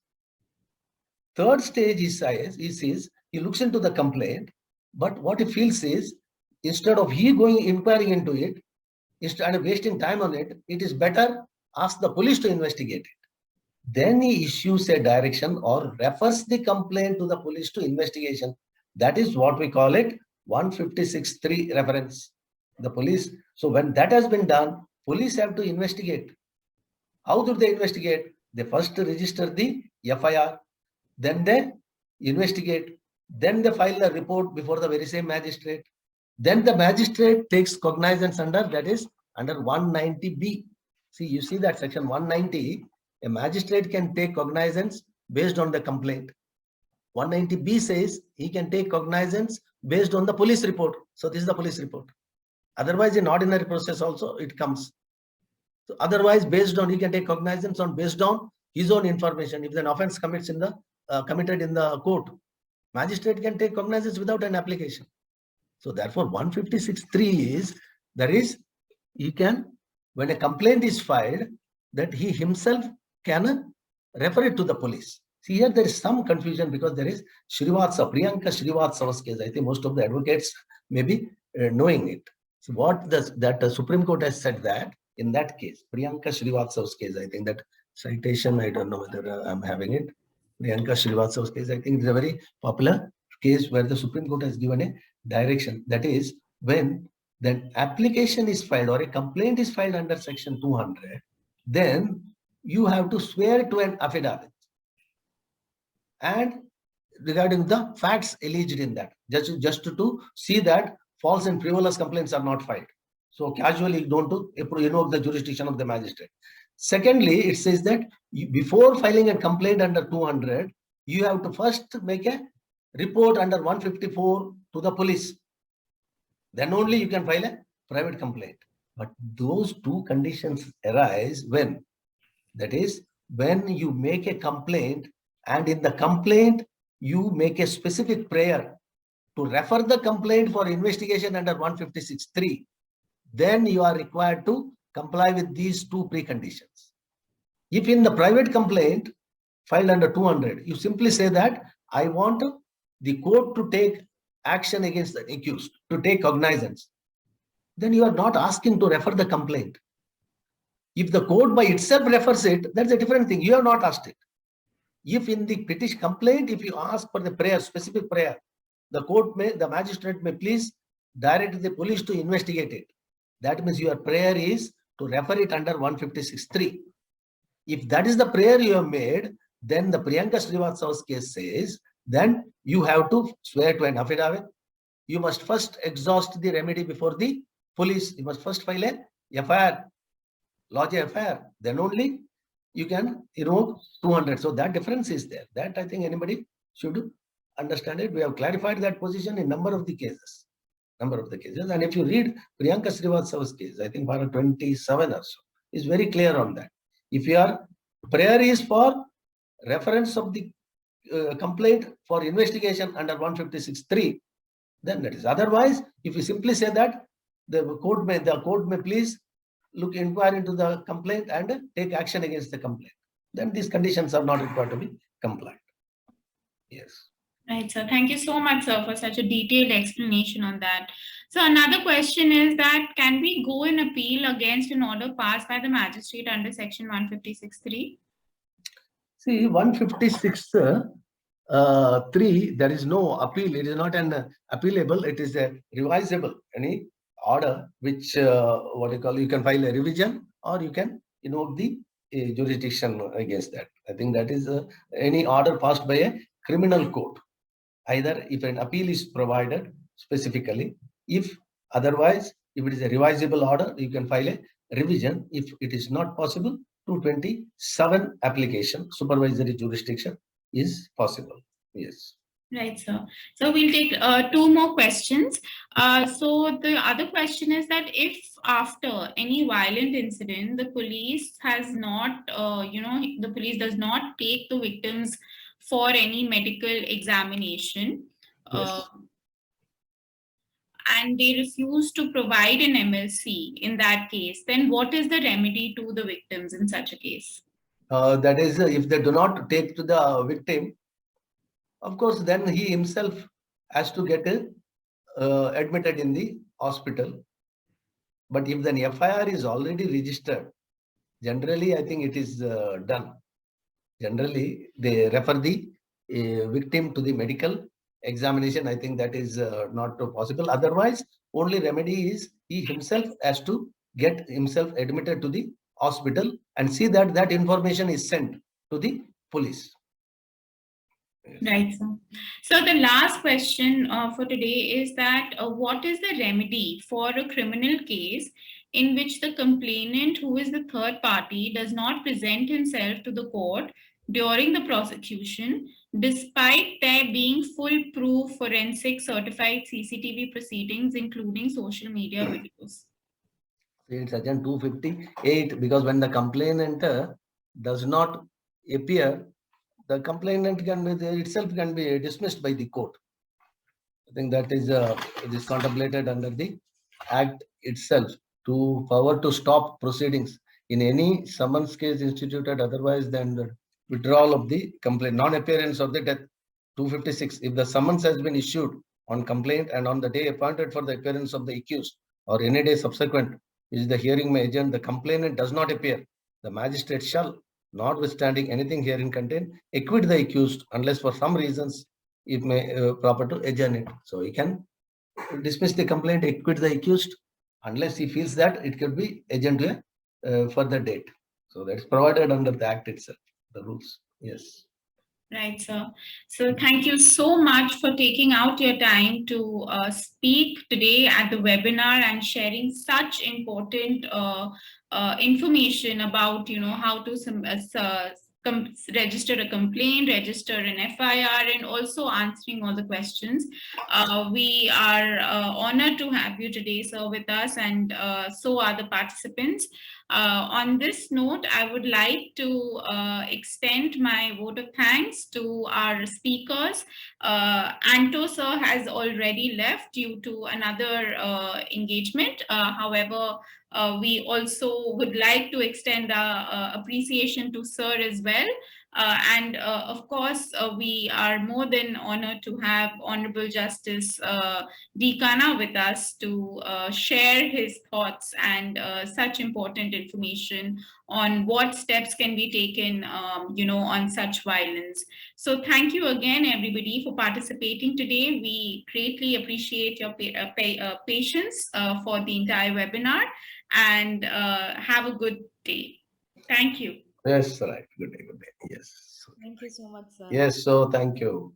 Third stage, he says, he looks into the complaint, but what he feels is, instead of he going inquiring into it, instead of wasting time on it, it is better ask the police to investigate it. Then he issues a direction or refers the complaint to the police to investigation. That is what we call it 156.3 reference. The police. So when that has been done, police have to investigate. How do they investigate? They first register the FIR, then they investigate, then they file a report before the very same magistrate. Then the magistrate takes cognizance under, that is under 190B. See, you see that section 190, a magistrate can take cognizance based on the complaint. 190B says he can take cognizance based on the police report. So this is the police report. Otherwise, in ordinary process also it comes. So otherwise, based on, he can take cognizance on based on his own information. If an offense commits in the committed in the court, magistrate can take cognizance without an application. So therefore, 156.3 is, that is, he can, when a complaint is filed, that he himself can refer it to the police. See, here there is some confusion because there is Priyanka Srivatsava's case. I think most of the advocates may be knowing it. So what that Supreme Court has said that in that case, Priyanka Srivatsava's case, I think that citation, I don't know whether I'm having it. Priyanka Srivatsava's case, I think it's a very popular case where the Supreme Court has given a direction. That is, when the application is filed or a complaint is filed under section 200, then you have to swear to an affidavit. And regarding the facts alleged in that, just to see that false and frivolous complaints are not filed. So casually don't invoke the jurisdiction of the magistrate. Secondly, it says that before filing a complaint under 200, you have to first make a report under 154 to the police. Then only you can file a private complaint. But those two conditions arise when? That is, when you make a complaint and in the complaint, you make a specific prayer to refer the complaint for investigation under 156.3. Then you are required to comply with these two preconditions. If in the private complaint, filed under 200, you simply say that I want the court to take action against the accused, to take cognizance. Then you are not asking to refer the complaint. If the court by itself refers it, that's a different thing. You have not asked it. If in the petition complaint, if you ask for the prayer, specific prayer, the magistrate may please direct the police to investigate it. That means your prayer is to refer it under 156(3). If that is the prayer you have made, then the Priyanka Srivastava's case says, then you have to swear to an affidavit. You must first exhaust the remedy before the police. You must first file a FIR, lodge a FIR. Then only you can invoke 200. So that difference is there. That I think anybody should understand it. We have clarified that position in number of the cases. And if you read Priyanka Srivastava's case, I think para 27 or so, is very clear on that. If your prayer is for reference of the complaint for investigation under 156(3), then that is. Otherwise, if you simply say that the court may please inquire into the complaint and take action against the complaint, then these conditions are not required to be complied. Yes. Right, sir. Thank you so much, sir, for such a detailed explanation on that. So another question is that can we go and appeal against an order passed by the magistrate under section 156(3)? See, 156(3), there is no appeal. It is not an appealable. It is a revisable. Any order which you can file a revision, or you can invoke the jurisdiction against that. I think that is any order passed by a criminal court. Either if an appeal is provided specifically, if otherwise, if it is a revisable order, you can file a revision. If it is not possible, 227 application, supervisory jurisdiction is possible. Yes. Right, sir. So we'll take two more questions. So the other question is that if after any violent incident, the police has not, the police does not take the victims for any medical examination, Yes. and they refuse to provide an MLC in that case, then what is the remedy to the victims in such a case? That is, if they do not take to the victim, of course, then he himself has to get admitted in the hospital. But if the FIR is already registered, generally, I think it is done. Generally, they refer the victim to the medical examination. I think that is not possible. Otherwise, only remedy is he himself has to get himself admitted to the hospital and see that that information is sent to the police. Right, sir. So the last question for today is that what is the remedy for a criminal case in which the complainant, who is the third party, does not present himself to the court during the prosecution, despite there being foolproof forensic certified CCTV proceedings, including social media videos? It's Section 258, because when the complainant does not appear, the complainant itself can be dismissed by the court. I think that is it is contemplated under the Act itself to power to stop proceedings in any summons case instituted otherwise than the withdrawal of the complaint, non-appearance of the death. 256. If the summons has been issued on complaint and on the day appointed for the appearance of the accused or any day subsequent, which the hearing may adjourn, the complainant does not appear, the magistrate shall, notwithstanding anything herein contained, acquit the accused unless for some reasons it may proper to adjourn it. So he can dismiss the complaint, acquit the accused, unless he feels that it could be adjourned to a further date. So that's provided under the Act itself, the rules. Yes. Right, sir. So thank you so much for taking out your time to speak today at the webinar and sharing such important information about, how to register a complaint, register an FIR, and also answering all the questions. We are honored to have you today, sir, with us, and so are the participants. On this note, I would like to extend my vote of thanks to our speakers. Anto, sir, has already left due to another engagement. However, we also would like to extend our appreciation to sir as well Of course, we are more than honored to have Honorable Justice Dikana with us to share his thoughts and such important information on what steps can be taken, on such violence. So thank you again, everybody, for participating today. We greatly appreciate your patience for the entire webinar, and have a good day. Thank you. Yes, right. Good day, good day. Yes. Thank you so much, sir. Yes, so thank you.